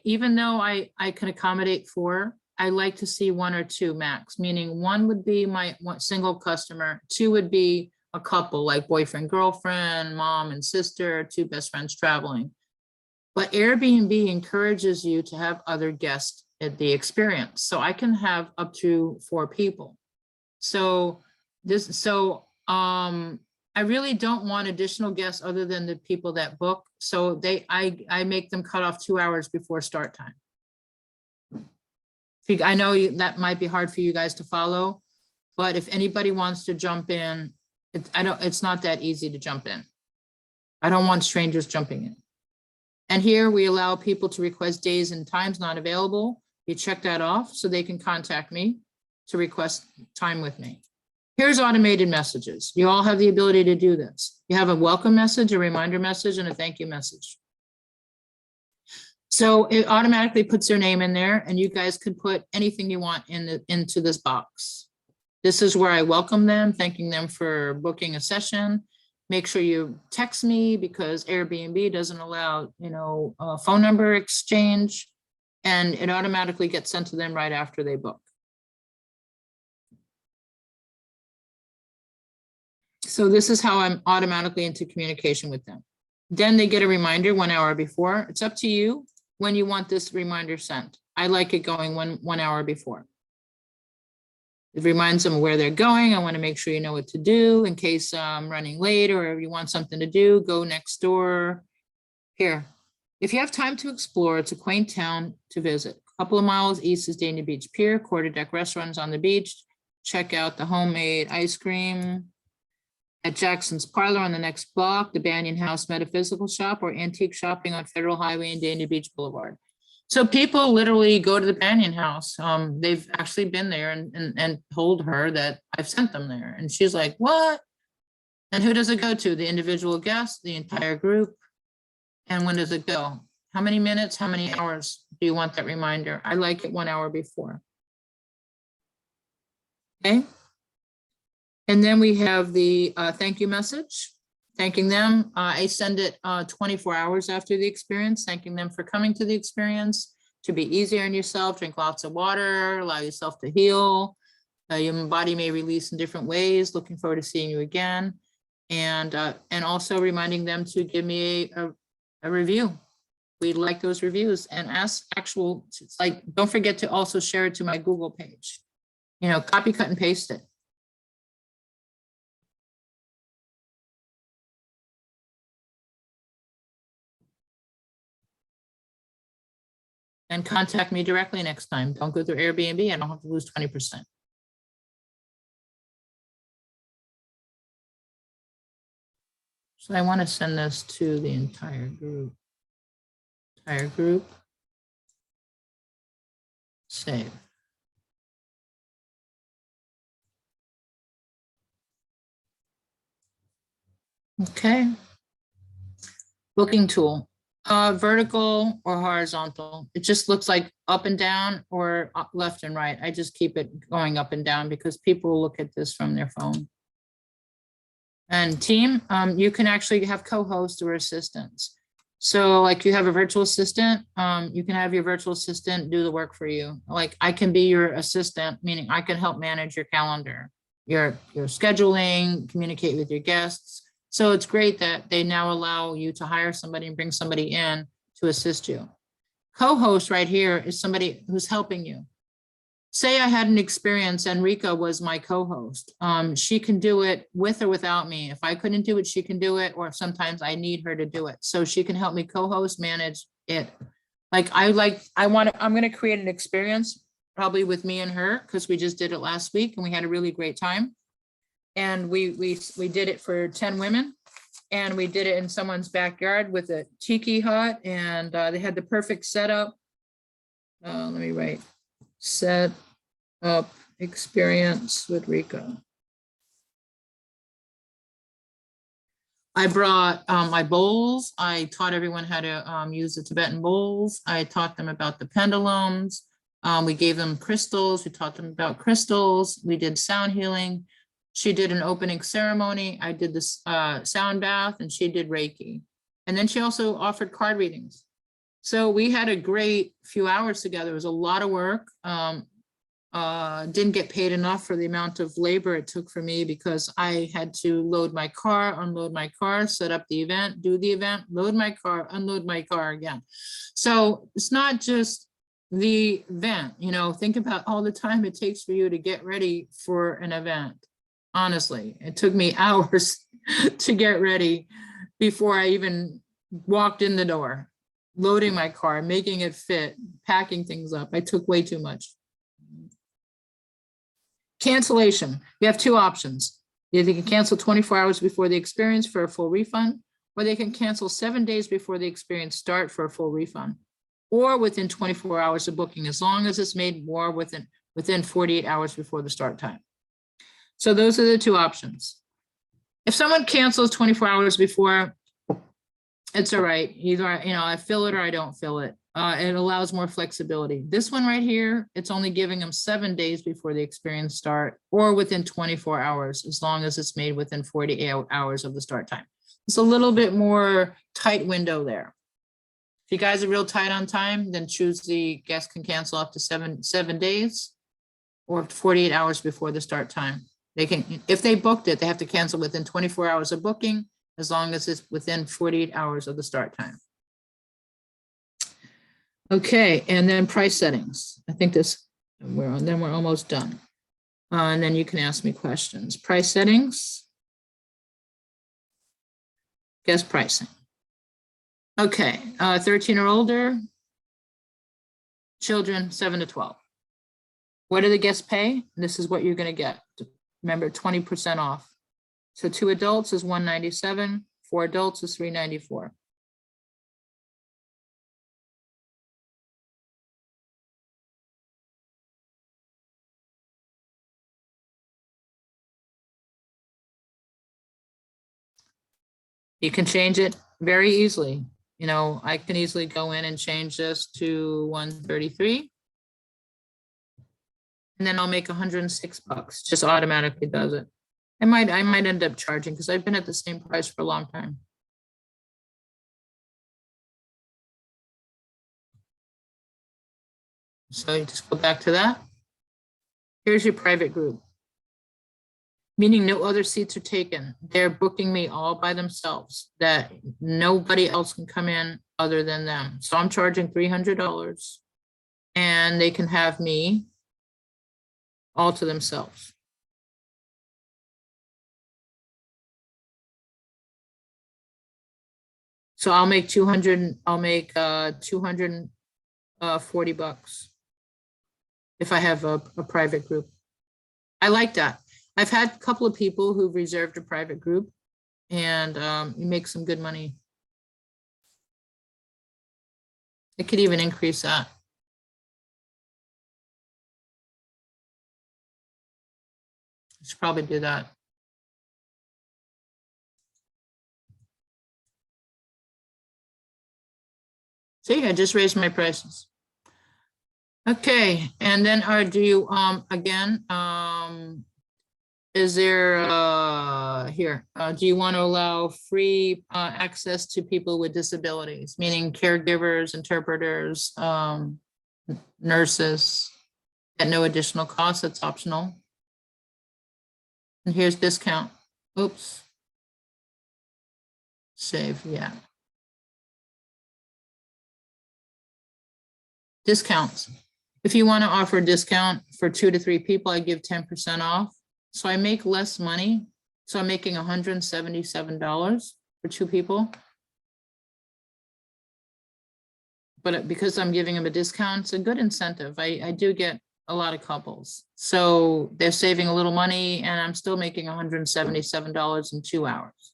even though I can accommodate 4, I like to see 1 or 2 max, meaning 1 would be my single customer, 2 would be a couple, like boyfriend, girlfriend, mom and sister, 2 best friends traveling. But Airbnb encourages you to have other guests at the experience. So I can have up to 4 people. So I really don't want additional guests other than the people that book. So I make them cut off 2 hours before start time. I know that might be hard for you guys to follow, but if anybody wants to jump in, it's not that easy to jump in. I don't want strangers jumping in. And here we allow people to request days and times not available. You check that off so they can contact me to request time with me. Here's automated messages. You all have the ability to do this. You have a welcome message, a reminder message, and a thank you message. So it automatically puts their name in there, and you guys could put anything you want into this box. This is where I welcome them, thanking them for booking a session. Make sure you text me because Airbnb doesn't allow, a phone number exchange, and it automatically gets sent to them right after they book. So this is how I'm automatically into communication with them. Then they get a reminder 1 hour before. It's up to you when you want this reminder sent. I like it going one hour before. It reminds them where they're going. I want to make sure you know what to do in case I'm running late or you want something to do, go next door. Here, if you have time to explore, it's a quaint town to visit. A couple of miles east is Dania Beach Pier, quarterdeck restaurants on the beach. Check out the homemade ice cream at Jackson's Parlor on the next block, the Banyan House Metaphysical Shop, or antique shopping on Federal Highway and Dania Beach Boulevard. So people literally go to the Banyan House. They've actually been there and told her that I've sent them there. And she's like, what? And who does it go to? The individual guest, the entire group? And when does it go? How many minutes, how many hours do you want that reminder? I like it 1 hour before. Okay. And then we have the thank you message, thanking them. I send it 24 hours after the experience, thanking them for coming to the experience, to be easier on yourself, drink lots of water, allow yourself to heal. Your body may release in different ways. Looking forward to seeing you again. And also reminding them to give me a review. We'd like those reviews and ask actual, it's like, don't forget to also share it to my Google page. You know, copy, cut, and paste it. And contact me directly next time. Don't go through Airbnb. I don't have to lose 20%. So I want to send this to the entire group. Save. Okay. Booking tool. Vertical or horizontal. It just looks like up and down or up, left and right. I just keep it going up and down because people will look at this from their phone. And team, you can actually have co-hosts or assistants. So like you have a virtual assistant, you can have your virtual assistant do the work for you. Like I can be your assistant, meaning I can help manage your calendar, your scheduling, communicate with your guests. So it's great that they now allow you to hire somebody and bring somebody in to assist you. Co-host right here is somebody who's helping you. Say I had an experience and Rika was my co-host. She can do it with or without me. If I couldn't do it, she can do it, or sometimes I need her to do it. So she can help me co-host, manage it. I'm gonna create an experience probably with me and her because we just did it last week and we had a really great time. And we did it for 10 women and we did it in someone's backyard with a tiki hut and they had the perfect setup. Let me write, set up experience with Rika. I brought my bowls. I taught everyone how to use the Tibetan bowls. I taught them about the pendulums. We gave them crystals. We taught them about crystals. We did sound healing. She did an opening ceremony. I did this sound bath and she did Reiki. And then she also offered card readings. So we had a great few hours together. It was a lot of work. Didn't get paid enough for the amount of labor it took for me because I had to load my car, unload my car, set up the event, do the event, load my car, unload my car again. So it's not just the event, you know, think about all the time it takes for you to get ready for an event. Honestly, it took me hours to get ready before I even walked in the door, loading my car, making it fit, packing things up. I took way too much. Cancellation. We have two options. They can cancel 24 hours before the experience for a full refund, or they can cancel 7 days before the experience start for a full refund, or within 24 hours of booking, as long as it's made more within 48 hours before the start time. So those are the two options. If someone cancels 24 hours before, it's all right. Either, I fill it or I don't fill it. It allows more flexibility. This one right here, it's only giving them 7 days before the experience start or within 24 hours, as long as it's made within 48 hours of the start time. It's a little bit more tight window there. If you guys are real tight on time, then choose the guest can cancel up to seven days or 48 hours before the start time. They can, if they booked it, they have to cancel within 24 hours of booking, as long as it's within 48 hours of the start time. Okay, and then price settings. I think we're almost done. And then you can ask me questions. Price settings. Guest pricing. Okay, 13 or older. Children 7 to 12. What do the guests pay? This is what you're going to get. Remember, 20% off. So 2 adults is $197. 4 adults is $394. You can change it very easily. You know, I can easily go in and change this to 133. And then I'll make $106. Just automatically does it. I might end up charging because I've been at the same price for a long time. So you just go back to that. Here's your private group. Meaning no other seats are taken. They're booking me all by themselves, that nobody else can come in other than them. So I'm charging $300 and they can have me all to themselves. So I'll make 240 bucks if I have a private group. I like that. I've had a couple of people who've reserved a private group, and you make some good money. It could even increase that. I should probably do that. See, I just raised my prices. Okay, and then do you again is there here? Do you want to allow free access to people with disabilities, meaning caregivers, interpreters, nurses, at no additional cost? That's optional. And here's discount. Oops. Save, yeah. Discounts. If you want to offer a discount for 2 to 3 people, I give 10% off. So I make less money. So I'm making $177 for 2 people. But because I'm giving them a discount, it's a good incentive. I do get a lot of couples. So they're saving a little money and I'm still making $177 in 2 hours.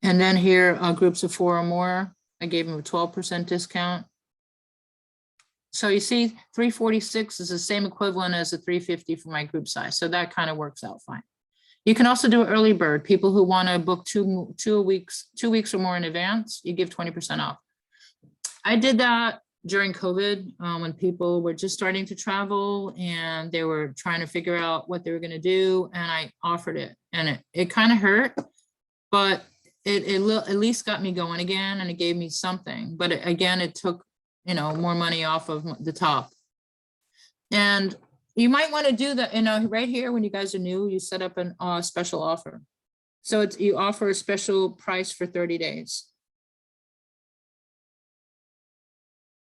And then here, groups of 4 or more, I gave them a 12% discount. So you see, 346 is the same equivalent as a 350 for my group size. So that kind of works out fine. You can also do early bird. People who want to book 2 weeks or more in advance, you give 20% off. I did that during COVID when people were just starting to travel and they were trying to figure out what they were going to do. And I offered it, and it kind of hurt, but it at least got me going again, and it gave me something. But again, it took, you know, more money off of the top. And you might want to do that, you know, right here, when you guys are new, you set up a special offer. So you offer a special price for 30 days.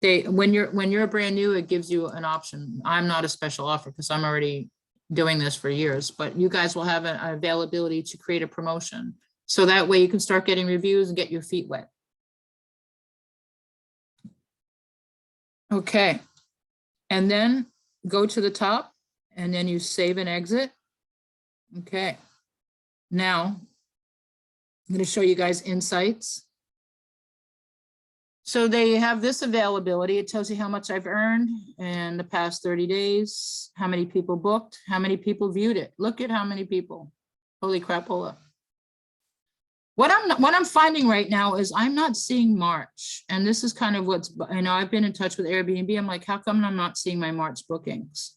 When you're brand new, it gives you an option. I'm not a special offer because I'm already doing this for years, but you guys will have an availability to create a promotion. So that way you can start getting reviews and get your feet wet. Okay. And then go to the top and then you save and exit. Okay. Now I'm going to show you guys insights. So they have this availability. It tells you how much I've earned in the past 30 days, how many people booked, how many people viewed it. Look at how many people. Holy crapola. What I'm finding right now is I'm not seeing March. And this is kind of what's, you know, I've been in touch with Airbnb. I'm like, how come I'm not seeing my March bookings?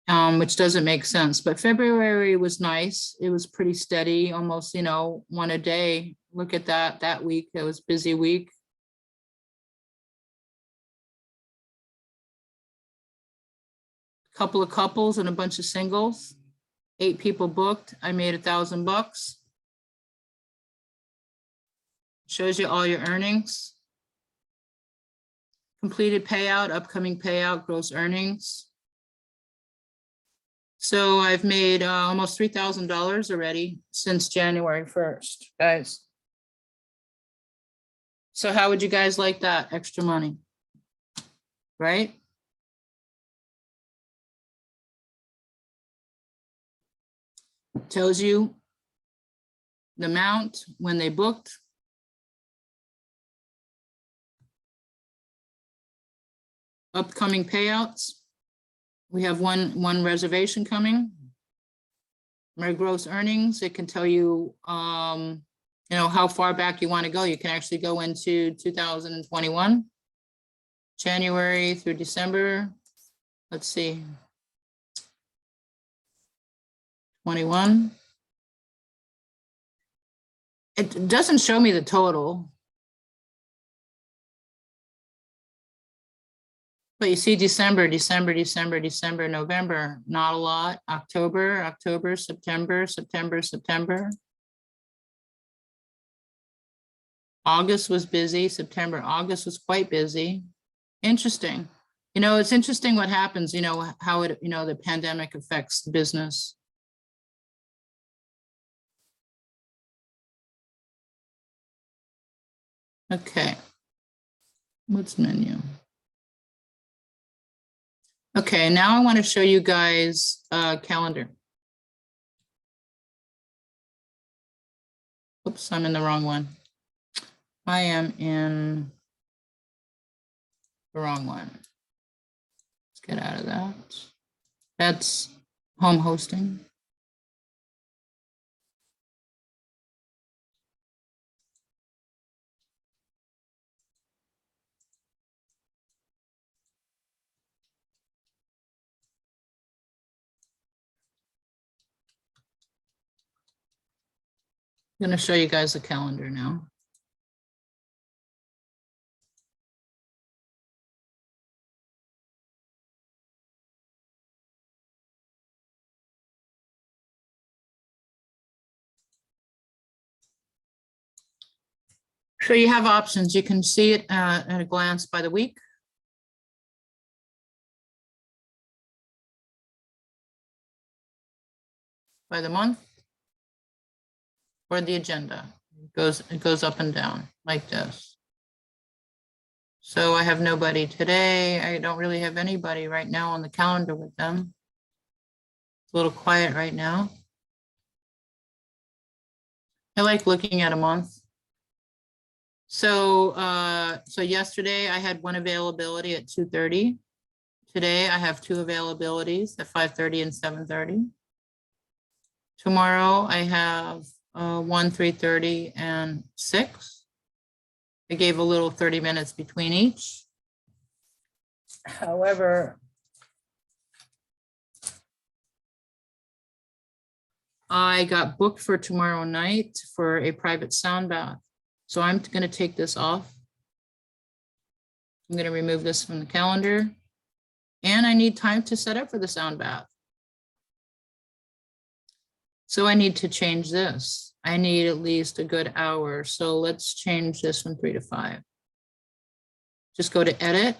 Which doesn't make sense. But February was nice. It was pretty steady, almost, you know, 1 a day. Look at that week. It was a busy week. couple of couples and a bunch of singles. 8 people booked. I made $1,000. Shows you all your earnings. Completed payout, upcoming payout, gross earnings. So I've made almost $3,000 already since January 1st, guys. So how would you guys like that extra money? Right? Tells you the amount, when they booked. Upcoming payouts. We have one reservation coming. My gross earnings, it can tell you, you know, how far back you want to go. You can actually go into 2021, January through December. Let's see. 21. It doesn't show me the total. But you see December, November, not a lot. October, September. August was busy, August was quite busy. Interesting. You know, it's interesting what happens, you know, how it, you know, the pandemic affects the business. Okay. What's menu? Okay, now I want to show you guys a calendar. Oops, I'm in the wrong one. I am in the wrong one. Let's get out of that. That's home hosting. I'm going to show you guys the calendar now. So you have options. You can see it at a glance by the week. By the month. Or the agenda. It goes up and down like this. So I have nobody today. I don't really have anybody right now on the calendar with them. It's a little quiet right now. I like looking at a month. So so yesterday I had one availability at 2:30. Today I have 2 availabilities at 5:30 and 7:30. Tomorrow I have 1, 3:30 and 6. I gave a little 30 minutes between each. However, I got booked for tomorrow night for a private sound bath. So I'm going to take this off. I'm going to remove this from the calendar. And I need time to set up for the sound bath. So I need to change this. I need at least a good hour. So let's change this from 3 to 5. Just go to edit,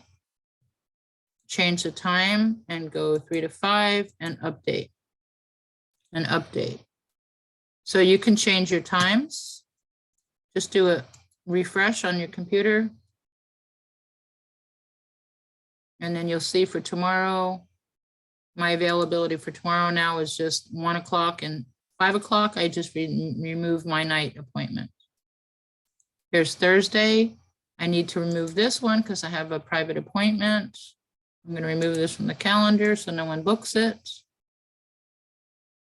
change the time and go 3 to 5 and update. And update. So you can change your times. Just do a refresh on your computer. And then you'll see for tomorrow, my availability for tomorrow now is just 1 o'clock and 5 o'clock. I just remove my night appointment. Here's Thursday. I need to remove this one because I have a private appointment. I'm going to remove this from the calendar so no one books it.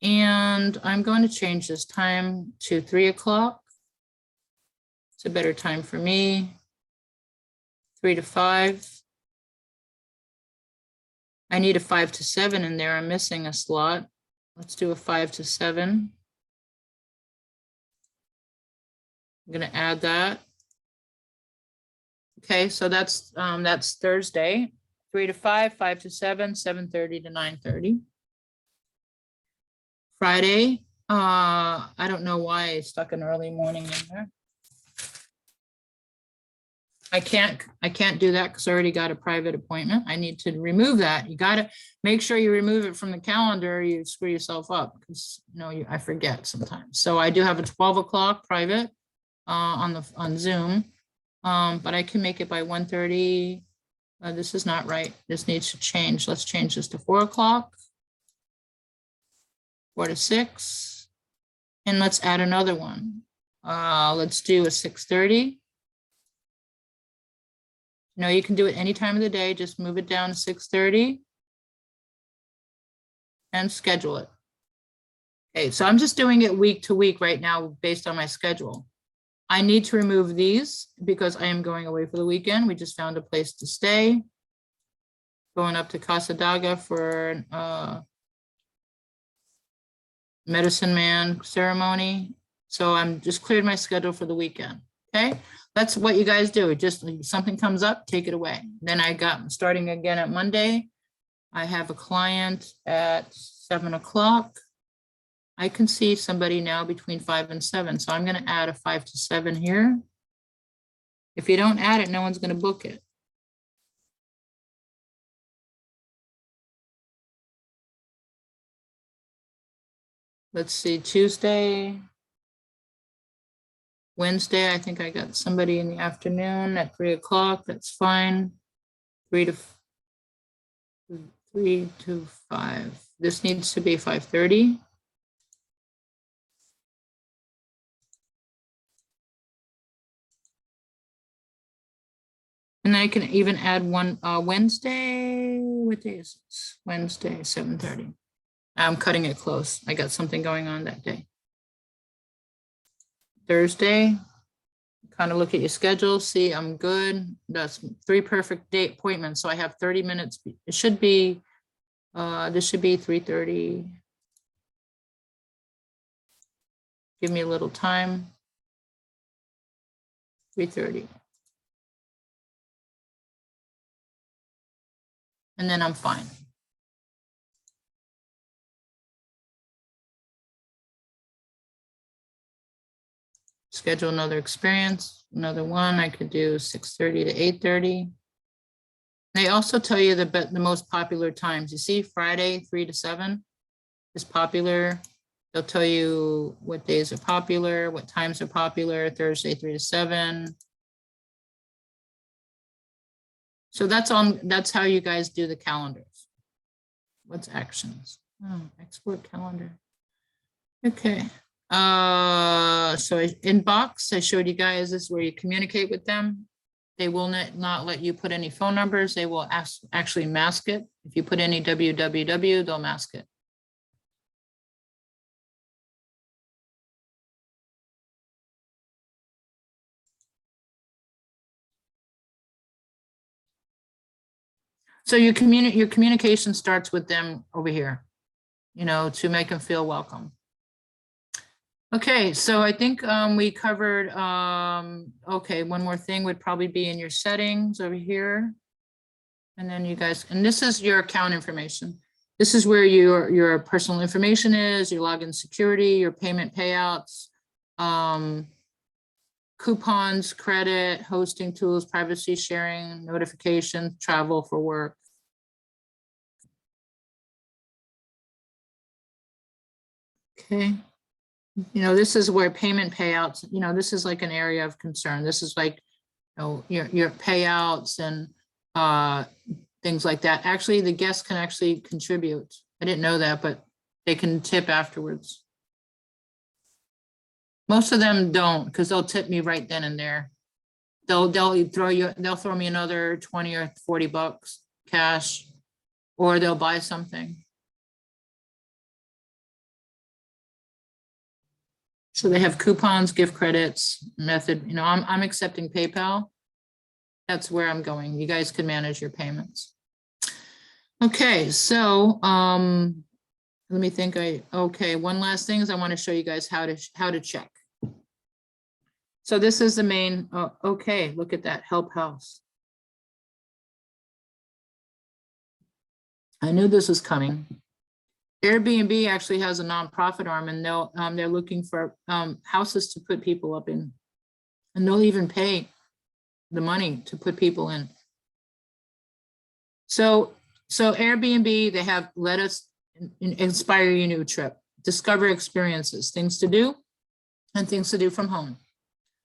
And I'm going to change this time to 3 o'clock. It's a better time for me. 3 to 5. I need a 5 to 7 in there. I'm missing a slot. Let's do a 5 to 7. I'm going to add that. Okay, so that's Thursday. 3 to 5, 5 to 7, 7:30 to 9:30. Friday, I don't know why I stuck an early morning in there. I can't do that because I already got a private appointment. I need to remove that. You got to make sure you remove it from the calendar. You screw yourself up because I forget sometimes. So I do have a 12 o'clock private on Zoom, but I can make it by 1:30. This is not right. This needs to change. Let's change this to 4 o'clock, 4 to 6, and let's add another one. Let's do a 6:30. No, you can do it any time of the day. Just move it down to 6:30 and schedule it. Okay, so I'm just doing it week to week right now based on my schedule. I need to remove these because I am going away for the weekend. We just found a place to stay. Going up to Casa Daga for medicine man ceremony. So I'm just cleared my schedule for the weekend. Okay, that's what you guys do. Just something comes up, take it away. Then I got starting again at Monday. I have a client at 7 o'clock. I can see somebody now between 5 and 7. So I'm going to add a 5 to 7 here. If you don't add it, no one's going to book it. Let's see, Tuesday. Wednesday, I think I got somebody in the afternoon at 3 o'clock. That's fine. 3 to 5. This needs to be 5:30. And I can even add one Wednesday. What day is it? Wednesday, 7:30. I'm cutting it close. I got something going on that day. Thursday, kind of look at your schedule, see I'm good. That's 3 perfect date appointments. So I have 30 minutes. It should be, this should be 3:30. Give me a little time. 3:30. And then I'm fine. Schedule another experience, another one. I could do 6:30 to 8:30. They also tell you the most popular times. You see, Friday 3 to 7 is popular. They'll tell you what days are popular, what times are popular. Thursday 3 to 7. So that's how you guys do the calendars. What's actions? Oh, export calendar. Okay. So inbox, I showed you guys, this is where you communicate with them. They will not let you put any phone numbers. They will actually mask it. If you put any www, they'll mask it. So your communication starts with them over here, to make them feel welcome. Okay, so I think we covered, okay, one more thing would probably be in your settings over here. And then you guys, and this is your account information. This is where your personal information is, your login security, your payment payouts, coupons, credit, hosting tools, privacy sharing, notifications, travel for work. Okay. This is where payment payouts, this is like an area of concern. This is like, your payouts and things like that. Actually, the guests can actually contribute. I didn't know that, but they can tip afterwards. Most of them don't, because they'll tip me right then and there. They'll throw me another 20 or 40 bucks cash, or they'll buy something. So they have coupons, gift credits, method, I'm accepting PayPal. That's where I'm going. You guys can manage your payments. Okay, so let me think. Okay, one last thing is I want to show you guys how to check. So this is the main, okay, look at that, help house. I knew this was coming. Airbnb actually has a nonprofit arm, and they're looking for houses to put people up in, and they'll even pay the money to put people in. So Airbnb, they have let us inspire your new trip, discover experiences, things to do, and things to do from home.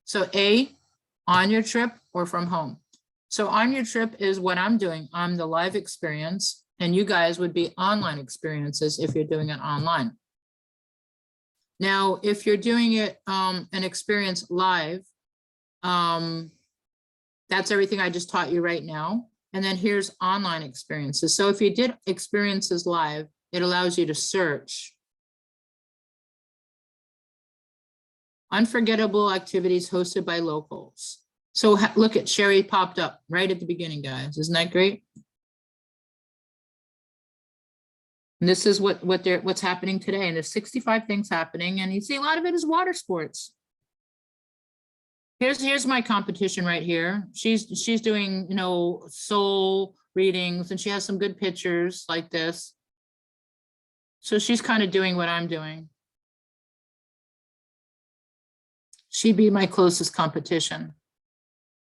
So A, on your trip or from home. So on your trip is what I'm doing. I'm the live experience, and you guys would be online experiences if you're doing it online. Now, if you're doing it an experience live, that's everything I just taught you right now. And then here's online experiences. So if you did experiences live, it allows you to search unforgettable activities hosted by locals. So look at Sheri popped up right at the beginning, guys. Isn't that great? And this is what's happening today. And there's 65 things happening. And you see a lot of it is water sports. Here's my competition right here. She's doing, you know, soul readings, and she has some good pictures like this. So she's kind of doing what I'm doing. She'd be my closest competition.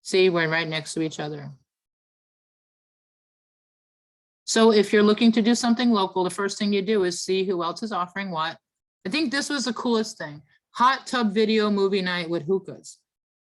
See, we're right next to each other. So if you're looking to do something local, the first thing you do is see who else is offering what. I think this was the coolest thing. Hot tub video movie night with hookahs.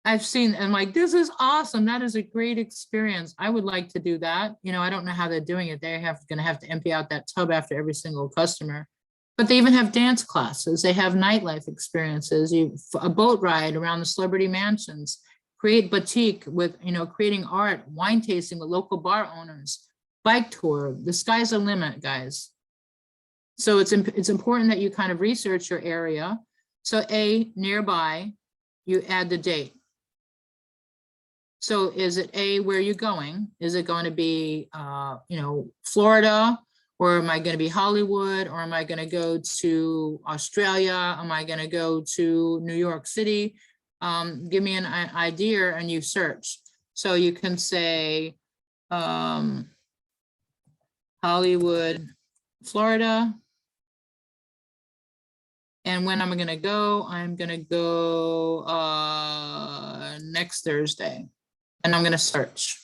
I've seen, and like, this is awesome. That is a great experience. I would like to do that. You know, I don't know how they're doing it. They're going to have to empty out that tub after every single customer. But they even have dance classes. They have nightlife experiences. A boat ride around the celebrity mansions. Create boutique with, you know, creating art, wine tasting with local bar owners, bike tour. The sky's the limit, guys. So it's important that you kind of research your area. So A, nearby, you add the date. So is it A, where are you going? Is it going to be, you know, Florida, or am I going to be Hollywood, or am I going to go to Australia? Am I going to go to New York City? Give me an idea, and you search. So you can say Hollywood, Florida. And when I'm going to go next Thursday. And I'm going to search.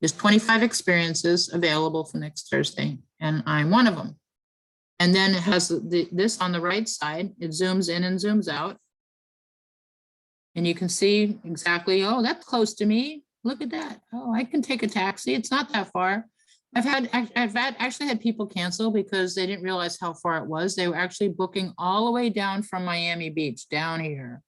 There's 25 experiences available for next Thursday, and I'm one of them. And then it has this on the right side. It zooms in and zooms out. And you can see exactly, oh, that's close to me. Look at that. Oh, I can take a taxi. It's not that far. I've actually had people cancel because they didn't realize how far it was. They were actually booking all the way down from Miami Beach down here.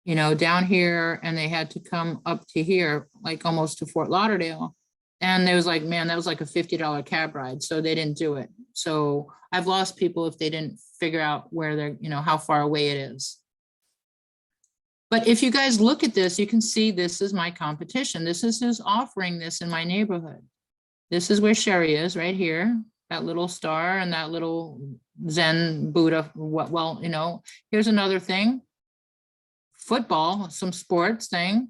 You know, down here, and they had to come up to here, like almost to Fort Lauderdale. And there was like, man, that was like a $50 cab ride. So they didn't do it. So I've lost people if they didn't figure out where they're, you know, how far away it is. But if you guys look at this, you can see this is my competition. This is who's offering this in my neighborhood. This is where Sheri is right here, that little star and that little Zen Buddha. Well, you know, here's another thing. Football, some sports thing.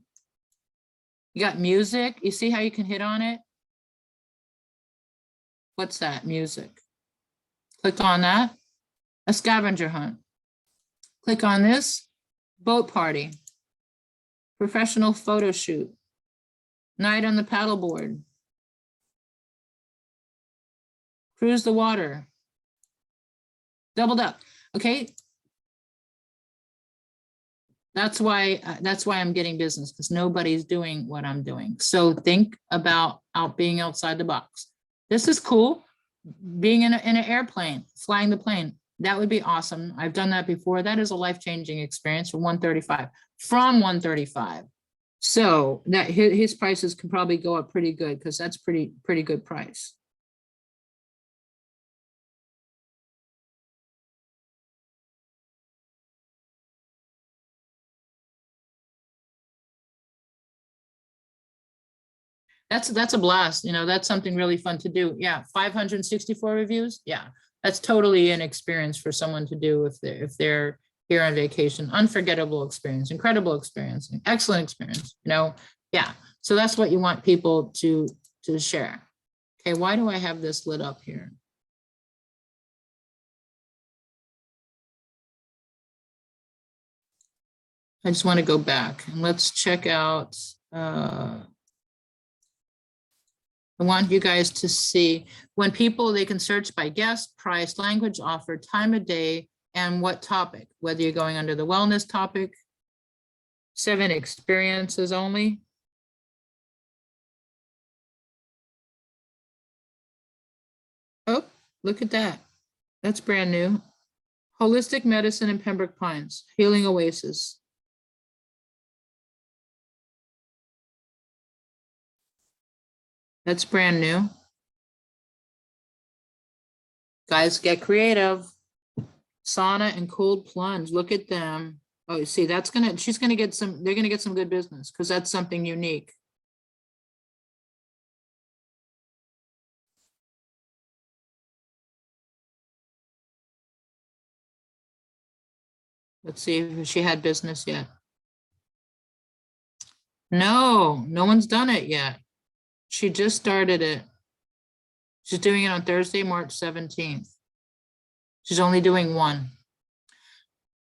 You got music. You see how you can hit on it? What's that? Music. Click on that. A scavenger hunt. Click on this. Boat party. Professional photo shoot. Night on the paddleboard. Cruise the water. Doubled up. Okay. That's why I'm getting business, because nobody's doing what I'm doing. So think about being outside the box. This is cool. Being in an airplane, flying the plane. That would be awesome. I've done that before. That is a life-changing experience for $135. From $135. So that his prices can probably go up pretty good, because that's pretty good price. That's a blast. You know, that's something really fun to do. Yeah, 564 reviews. Yeah, that's totally an experience for someone to do if they're here on vacation. Unforgettable experience, incredible experience, excellent experience. You know, yeah. So that's what you want people to share. Okay, why do I have this lit up here? I just want to go back and let's check out. I want you guys to see when people, they can search by guest, price, language offered, time of day, and what topic, whether you're going under the wellness topic, 7 experiences only. Oh, look at that. That's brand new. Holistic medicine in Pembroke Pines, healing oasis. That's brand new. Guys, get creative. Sauna and cold plunge. Look at them. Oh, you see, that's she's gonna get some, they're gonna get some good business because that's something unique. Let's see if she had business yet. No, no one's done it yet. She just started it. She's doing it on Thursday, March 17th. She's only doing 1.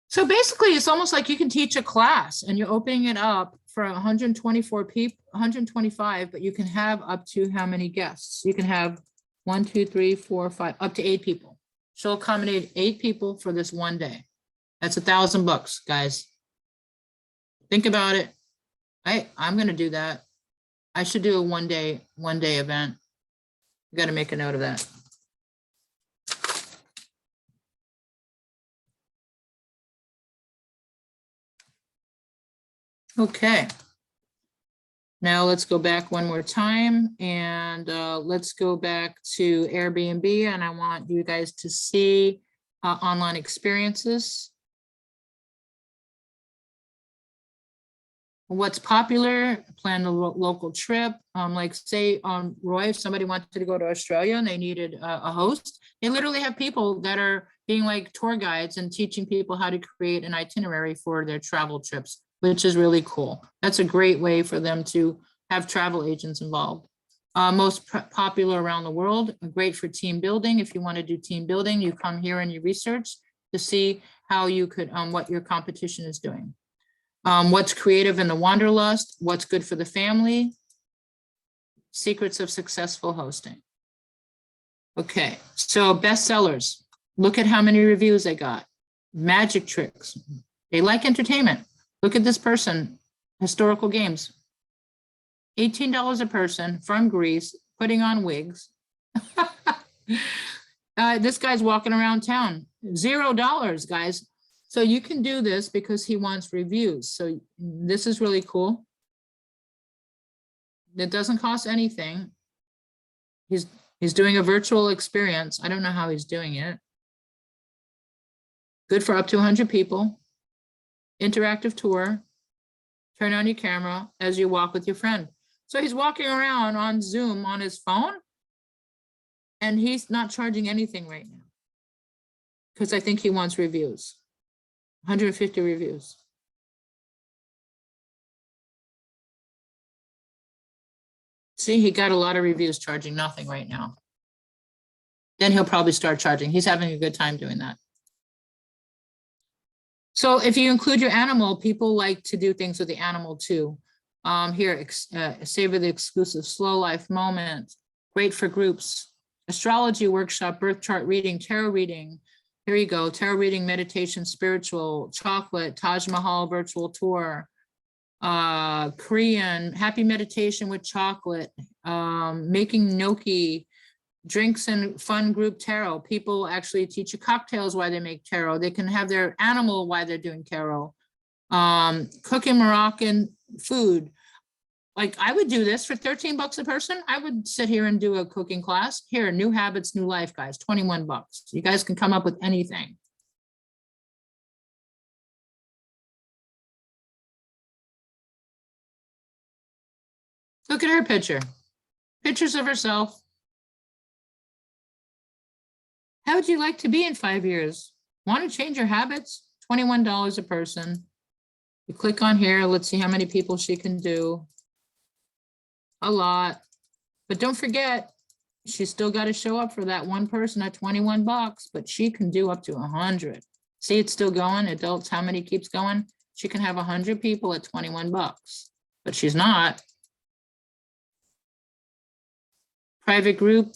So basically, it's almost like you can teach a class and you're opening it up for 124 people, 125, but you can have up to how many guests? You can have 1, 2, 3, 4, 5, up to 8 people. She'll accommodate 8 people for this one day. That's $1,000, guys. Think about it. I'm going to do that. I should do a one day event. You got to make a note of that. Okay. Now let's go back one more time and let's go back to Airbnb, and I want you guys to see online experiences. What's popular, plan a local trip. Like say on Roy, if somebody wanted to go to Australia and they needed a host, they literally have people that are being like tour guides and teaching people how to create an itinerary for their travel trips, which is really cool. That's a great way for them to have travel agents involved. Most popular around the world, great for team building. If you want to do team building, you come here and you research to see how you could, what your competition is doing. What's creative in the wanderlust, what's good for the family, secrets of successful hosting. Okay, so bestsellers. Look at how many reviews they got. Magic tricks. They like entertainment. Look at this person, historical games. $18 a person from Greece, putting on wigs. This guy's walking around town. $0, guys. So you can do this because he wants reviews. So this is really cool. It doesn't cost anything. He's doing a virtual experience. I don't know how he's doing it. Good for up to 100 people. Interactive tour. Turn on your camera as you walk with your friend. So he's walking around on Zoom on his phone, and he's not charging anything right now because I think he wants reviews. 150 reviews. See, he got a lot of reviews charging nothing right now. Then he'll probably start charging. He's having a good time doing that. So if you include your animal, people like to do things with the animal too. Here, savor the exclusive slow life moment. Great for groups. Astrology workshop, birth chart reading, tarot reading. Here you go, tarot reading, meditation, spiritual, chocolate, Taj Mahal virtual tour, Korean, happy meditation with chocolate, making gnocchi, drinks and fun group tarot. People actually teach you cocktails while they make tarot. They can have their animal while they're doing tarot. Cooking Moroccan food. Like I would do this for $13 a person. I would sit here and do a cooking class. Here, new habits, new life, guys, $21. You guys can come up with anything. Look at her picture. Pictures of herself. How would you like to be in 5 years? Want to change your habits? $21 a person. You click on here. Let's see how many people she can do. A lot. But don't forget, she's still got to show up for that one person at 21 bucks, but she can do up to 100. See, it's still going. Adults, how many keeps going? She can have 100 people at 21 bucks, but she's not. Private group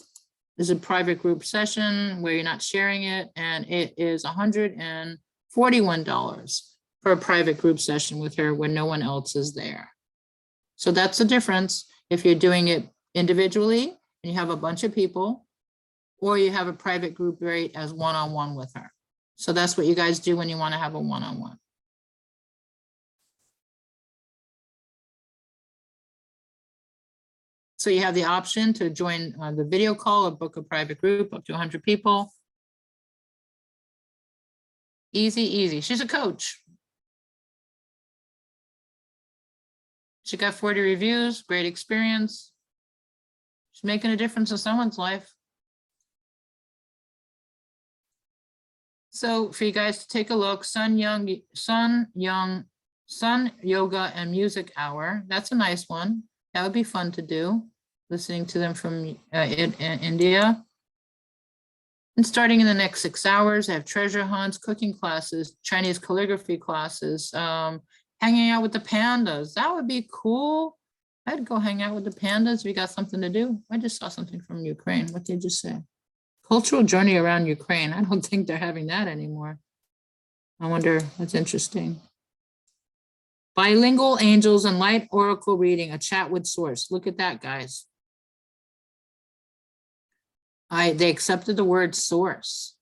is a private group session where you're not sharing it, and it is $141 for a private group session with her when no one else is there. So that's the difference if you're doing it individually and you have a bunch of people, or you have a private group rate as one-on-one with her. So that's what you guys do when you want to have a one-on-one. So you have the option to join the video call or book a private group up to 100 people. Easy, easy. She's a coach. She got 40 reviews, great experience. She's making a difference in someone's life. So for you guys to take a look, Sun Yoga and Music Hour. That's a nice one. That would be fun to do, listening to them from in India. And starting in the next 6 hours, I have treasure hunts, cooking classes, Chinese calligraphy classes, hanging out with the pandas. That would be cool. I'd go hang out with the pandas. We got something to do. I just saw something from Ukraine. What did you say? Cultural journey around Ukraine. I don't think they're having that anymore. I wonder, that's interesting. Bilingual angels and light oracle reading, a chat with source. Look at that, guys. They accepted the word source.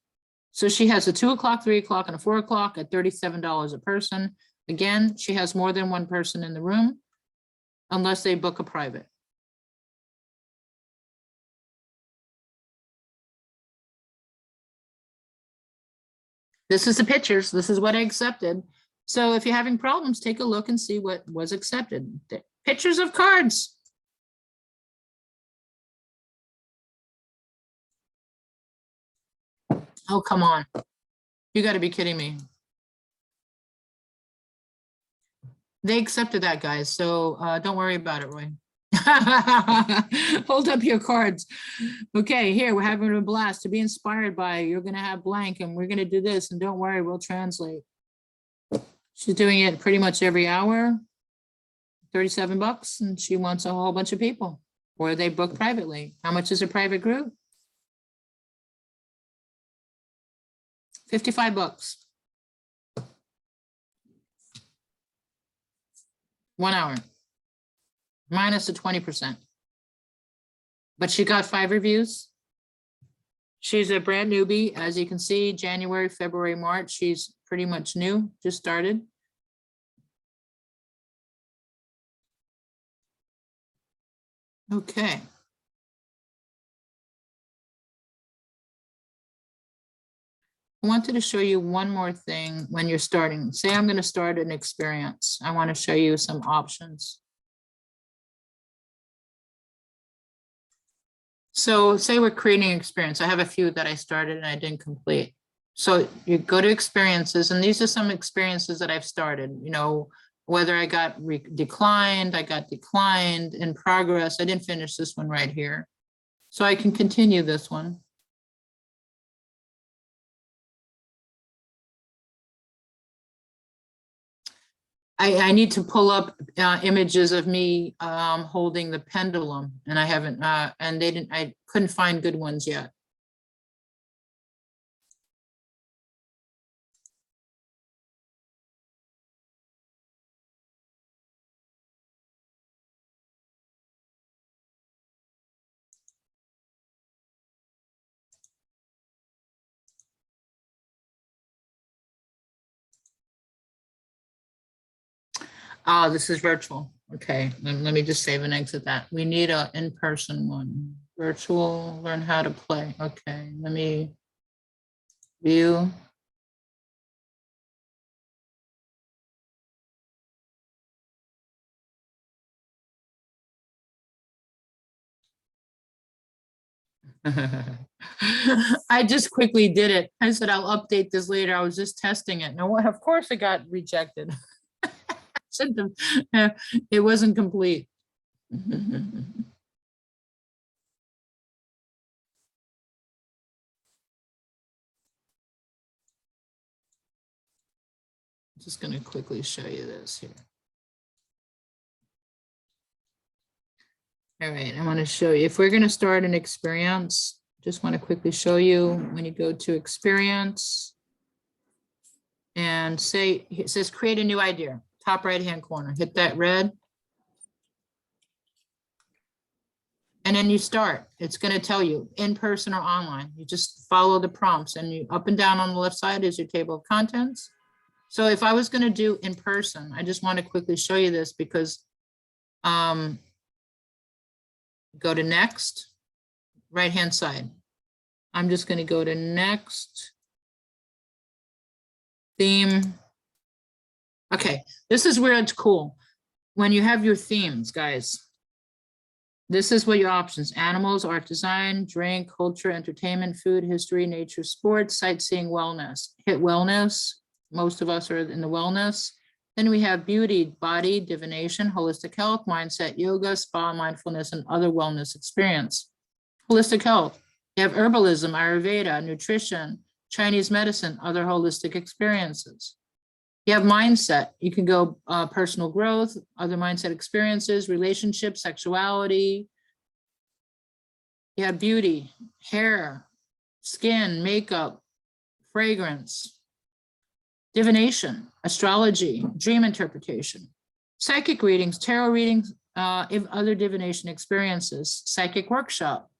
So she has a 2 o'clock, 3 o'clock, and a 4 o'clock at $37 a person. Again, she has more than one person in the room unless they book a private. This is the pictures. This is what I accepted. So if you're having problems, take a look and see what was accepted. The pictures of cards. Oh, come on. You got to be kidding me. They accepted that, guys. So don't worry about it, Roy. Hold up your cards. Okay, here, we're having a blast. To be inspired by, you're going to have blank, and we're going to do this. And don't worry, we'll translate. She's doing it pretty much every hour, 37 bucks, and she wants a whole bunch of people. Or they book privately. How much is a private group? 55 bucks. 1 hour. Minus the 20%. But she got 5 reviews. She's a brand newbie. As you can see, January, February, March, she's pretty much new, just started. Okay. I wanted to show you one more thing when you're starting. Say I'm going to start an experience. I want to show you some options. So say we're creating an experience. I have a few that I started and I didn't complete. So you go to experiences, and these are some experiences that I've started, you know, whether I got declined, I got declined, in progress. I didn't finish this one right here. So I can continue this one. I need to pull up images of me holding the pendulum, and I haven't, and I couldn't find good ones yet. Oh, this is virtual. Okay, let me just save and exit that. We need an in-person one. Virtual, learn how to play. Okay, let me view. I just quickly did it. I said, I'll update this later. I was just testing it. No, of course it got rejected. It wasn't complete. just going to quickly show you this here. All right, I want to show you, if we're going to start an experience, just want to quickly show you when you go to experience and say, it says create a new idea, top right-hand corner, hit that red. And then you start, it's going to tell you in person or online. You just follow the prompts, and you up and down on the left side is your table of contents. So if I was going to do in person, I just want to quickly show you this because go to next, right-hand side. I'm just going to go to next theme. Okay, this is where it's cool. When you have your themes, guys, this is what your options: animals, art design, drink, culture, entertainment, food, history, nature, sports, sightseeing, wellness. Hit wellness. Most of us are in the wellness. Then we have beauty, body, divination, holistic health, mindset, yoga, spa, mindfulness, and other wellness experience. Holistic health. You have herbalism, Ayurveda, nutrition, Chinese medicine, other holistic experiences. You have mindset. You can go personal growth, other mindset experiences, relationships, sexuality. You have beauty, hair, skin, makeup, fragrance. Divination, astrology, dream interpretation, psychic readings, tarot readings, if other divination experiences, psychic workshop.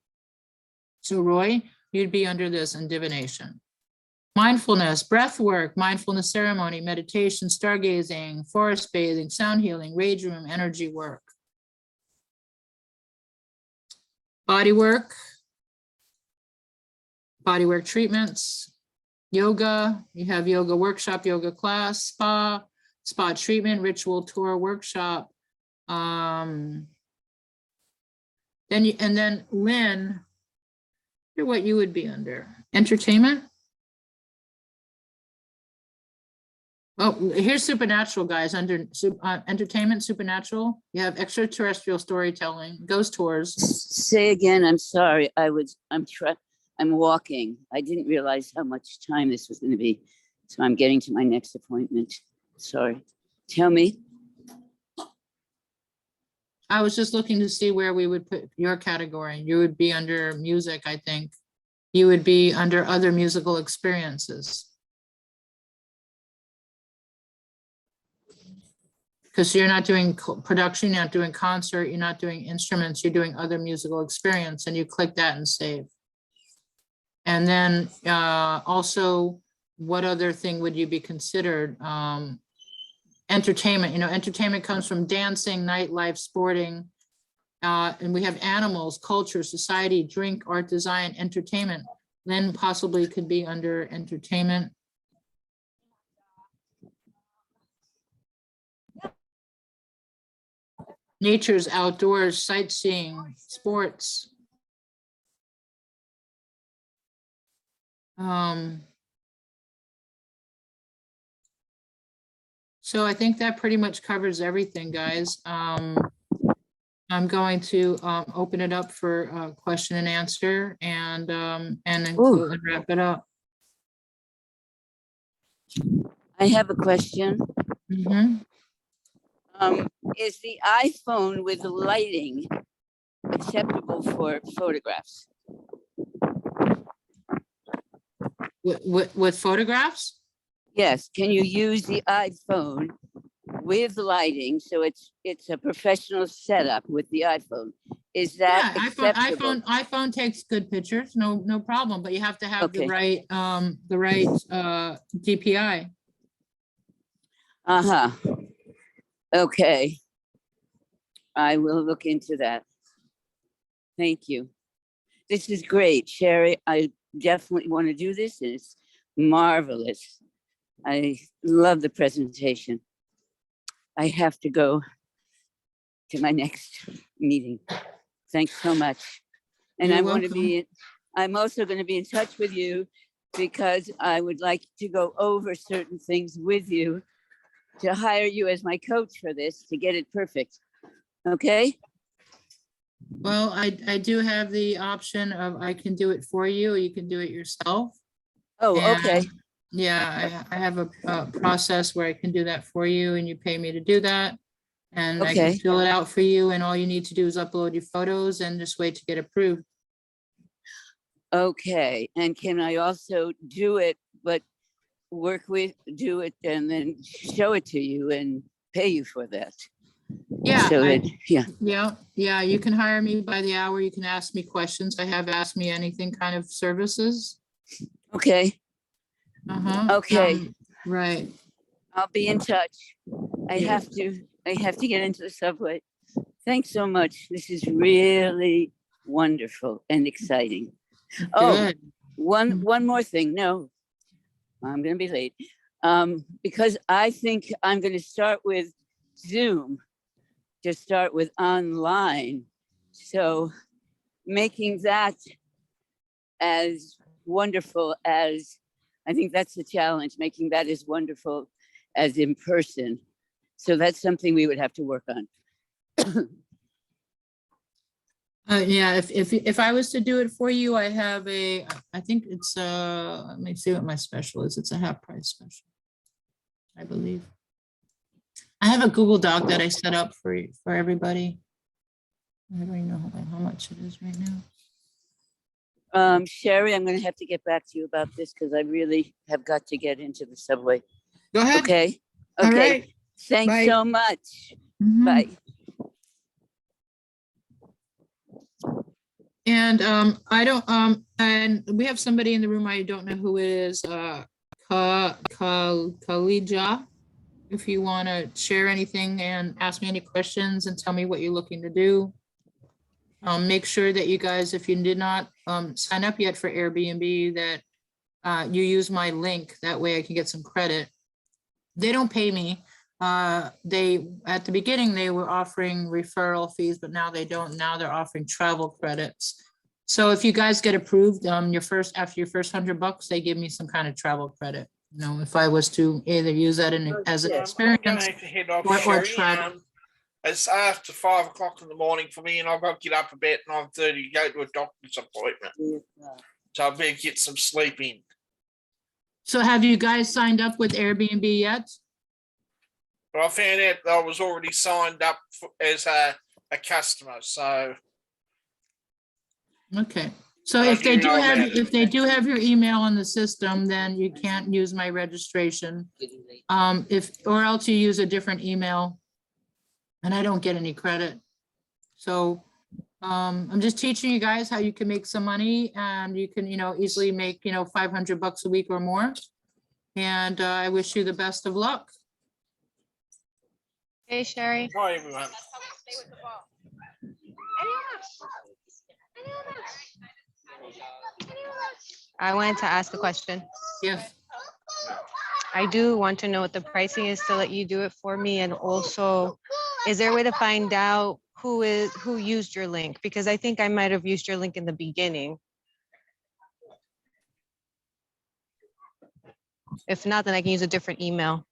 So Roy, you'd be under this in divination. Mindfulness, breath work, mindfulness ceremony, meditation, stargazing, forest bathing, sound healing, rage room, energy work. Body work treatments. Yoga, you have yoga workshop, yoga class, spa treatment, ritual tour workshop. Then Lynn, you're what you would be under. Entertainment. Oh, here's supernatural, guys. Under entertainment, supernatural, you have extraterrestrial storytelling, ghost tours. Say again, I'm sorry. I'm walking. I didn't realize how much time this was going to be. So I'm getting to my next appointment. Sorry. Tell me. I was just looking to see where we would put your category. You would be under music, I think. You would be under other musical experiences. Because you're not doing production, you're not doing concert, you're not doing instruments, you're doing other musical experience, and you click that and save. And then also, what other thing would you be considered? Entertainment, entertainment comes from dancing, nightlife, sporting, and we have animals, culture, society, drink, art, design, entertainment. Then possibly could be under entertainment. Nature's outdoors, sightseeing, sports. So I think that pretty much covers everything, guys. I'm going to open it up for question and answer, and then we'll wrap it up. I have a question. Mm-hmm. Is the iPhone with lighting acceptable for photographs? With photographs? Yes. Can you use the iPhone with lighting? So it's a professional setup with the iPhone. Is that acceptable? iPhone takes good pictures, no problem, but you have to have the right DPI. Uh-huh. Okay. I will look into that. Thank you. This is great, Sheri. I definitely want to do this, and it's marvelous. I love the presentation. I have to go to my next meeting. Thanks so much. And I'm also going to be in touch with you because I would like to go over certain things with you to hire you as my coach for this, to get it perfect. Okay? Well, I do have the option of I can do it for you, or you can do it yourself. Oh, okay. Yeah, I have a process where I can do that for you and you pay me to do that. And I can Okay. fill it out for you and all you need to do is upload your photos and just wait to get approved. Okay, and can I also do it, but do it and then show it to you and pay you for that? Yeah, So that, yeah, you can hire me by the hour. You can ask me questions. I have Ask Me Anything kind of services. okay, Uh-huh. okay, Right. I'll be in touch. I Yeah. have to get into the subway. Thanks so much. This is really wonderful and exciting. Oh, Good. Mhm. one more thing. No, I'm gonna be late. Because I think I'm gonna start with Zoom, just start with online. So making that as wonderful as, I think that's the challenge, making that as wonderful as in person. So that's something we would have to work on. Yeah, if I was to do it for you, I have I think it's let me see what my special is. It's a half price special, I believe. I have a Google Doc that I set up for everybody. I don't even know how much it is right now. Sheri, I'm going to have to get back to you about this because I really have got to get into the subway. Go ahead. Okay. All Okay. right. Thanks Bye. so much. Mhm. Bye. And and we have somebody in the room, I don't know who it is, Khalija. If you want to share anything and ask me any questions and tell me what you're looking to do. Make sure that you guys, if you did not sign up yet for Airbnb, that you use my link. That way I can get some credit. They don't pay me. They, at the beginning, they were offering referral fees, but now they don't. Now they're offering travel credits. So if you guys get approved, after your first $100, they give me some kind of travel credit. You know, if I was to either use that as an I'm experience gonna have to head off, or Sheri. travel. It's after 5 o'clock in the morning for me, and I've got to get up about 9:30 to go to a doctor's appointment. So I better get some sleep in. So have you guys signed up with Airbnb yet? But I found out that I was already signed up as a customer. So Okay. So I if they do do know have, about it. if they do have your email on the system, then you can't use my registration. Or else you use a different email and I don't get any credit. So I'm just teaching you guys how you can make some money and you can, easily make, $500 a week or more. And I wish you the best of luck. Hey, Sheri. Bye, everyone. I wanted to ask a question. Yes. I do want to know what the pricing is to let you do it for me. And also, is there a way to find out who used your link? Because I think I might have used your link in the beginning. If not, then I can use a different email.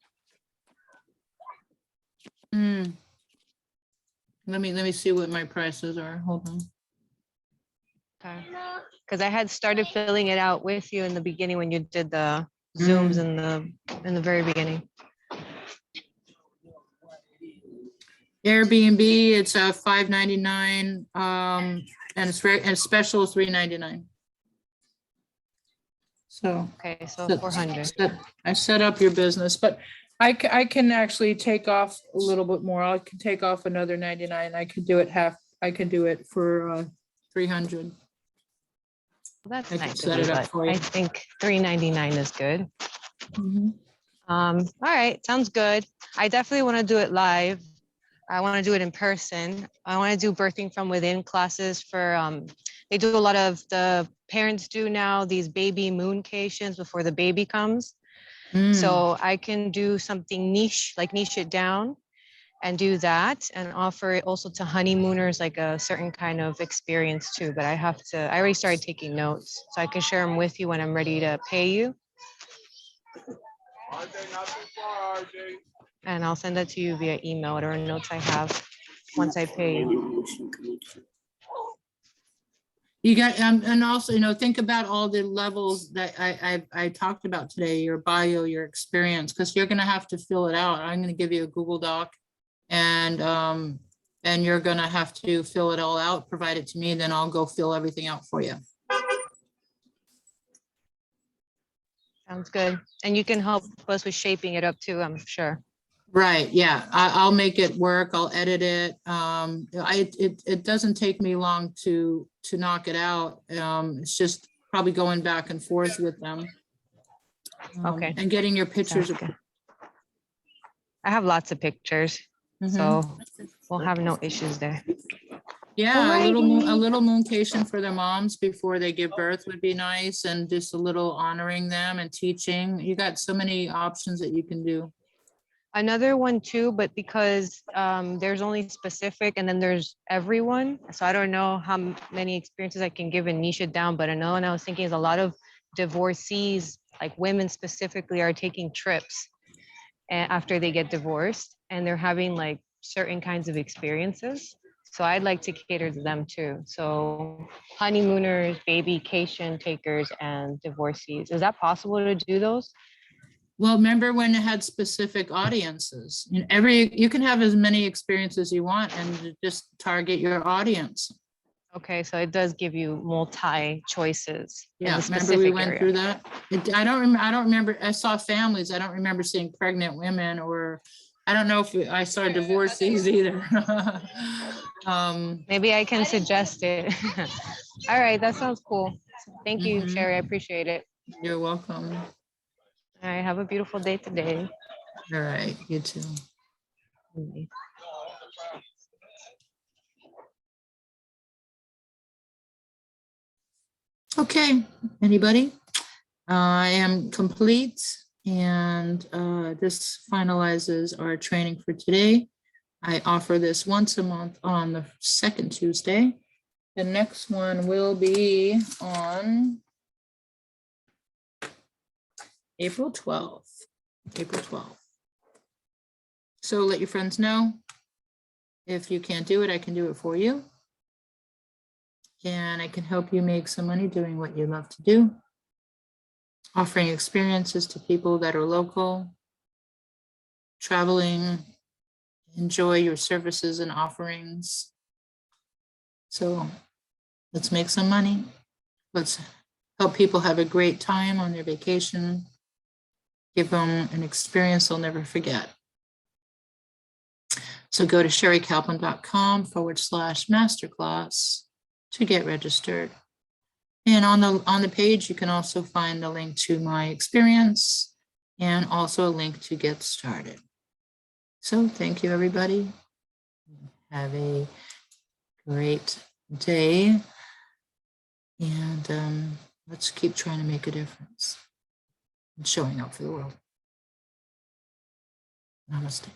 Let me see what my prices are. Hold on. Okay. Because I had started filling it out with you in the beginning when you did the Zooms in the very beginning. Airbnb, it's $5.99, and it's special is $3.99. So. Okay, so 400. I set up your business, but I can actually take off a little bit more. I can take off another 99. I could do it I could do it for 300. Well, that's I can nice set of you, it up but for you. I think $3.99 is good. Mhm. All right, sounds good. I definitely want to do it live. I want to do it in person. I want to do birthing from within classes for, they do a lot of, the parents do now these baby mooncations before the baby comes. So I can do something niche, like niche it down and do that and offer it also to honeymooners, like a certain kind of experience too. But I already started taking notes so I can share them with you when I'm ready to pay you. And I'll send that to you via email, whatever notes I have once I pay you. You got, and also, think about all the levels that I talked about today, your bio, your experience, because you're gonna have to fill it out. I'm gonna give you a Google Doc and you're gonna have to fill it all out, provide it to me, then I'll go fill everything out for you. Sounds good. And you can help us with shaping it up too, I'm sure. Right, yeah, I'll make it work, I'll edit it. It doesn't take me long to knock it out. It's just probably going back and forth with them. Okay. And getting your pictures. Sounds good. I have lots of pictures, Mhm. so we'll have no issues there. Yeah, a Alrighty. little mooncation for their moms before they give birth would be nice, and just a little honoring them and teaching. You got so many options that you can do. Another one too, but because there's only specific and then there's everyone. So I don't know how many experiences I can give and niche it down, but another one I was thinking is a lot of divorcees, like women specifically, are taking trips after they get divorced and they're having like certain kinds of experiences. So I'd like to cater to them too. So honeymooners, babycation takers, and divorcees. Is that possible to do those? Well, remember when it had specific audiences? You can have as many experiences you want and just target your audience. Okay, so it does give you multi choices. Yeah, remember we went through that? I don't remember. I saw families. I don't remember seeing pregnant women, or I don't know if I saw divorcees either. Maybe I can suggest it. All right, that sounds cool. Thank you, Mhm. Sheri. I appreciate it. You're welcome. All right, have a beautiful day today. All right, you too. Okay, anybody? I am complete, and this finalizes our training for today. I offer this once a month on the second Tuesday. The next one will be on April 12th. April 12th. So let your friends know. If you can't do it, I can do it for you. And I can help you make some money doing what you love to do. Offering experiences to people that are local, traveling, enjoy your services and offerings. So let's make some money. Let's help people have a great time on their vacation. Give them an experience they'll never forget. So go to sherikaplan.com/masterclass to get registered. And on the page, you can also find a link to my experience and also a link to get started. So thank you, everybody. Have a great day. And let's keep trying to make a difference and showing up for the world. Namaste.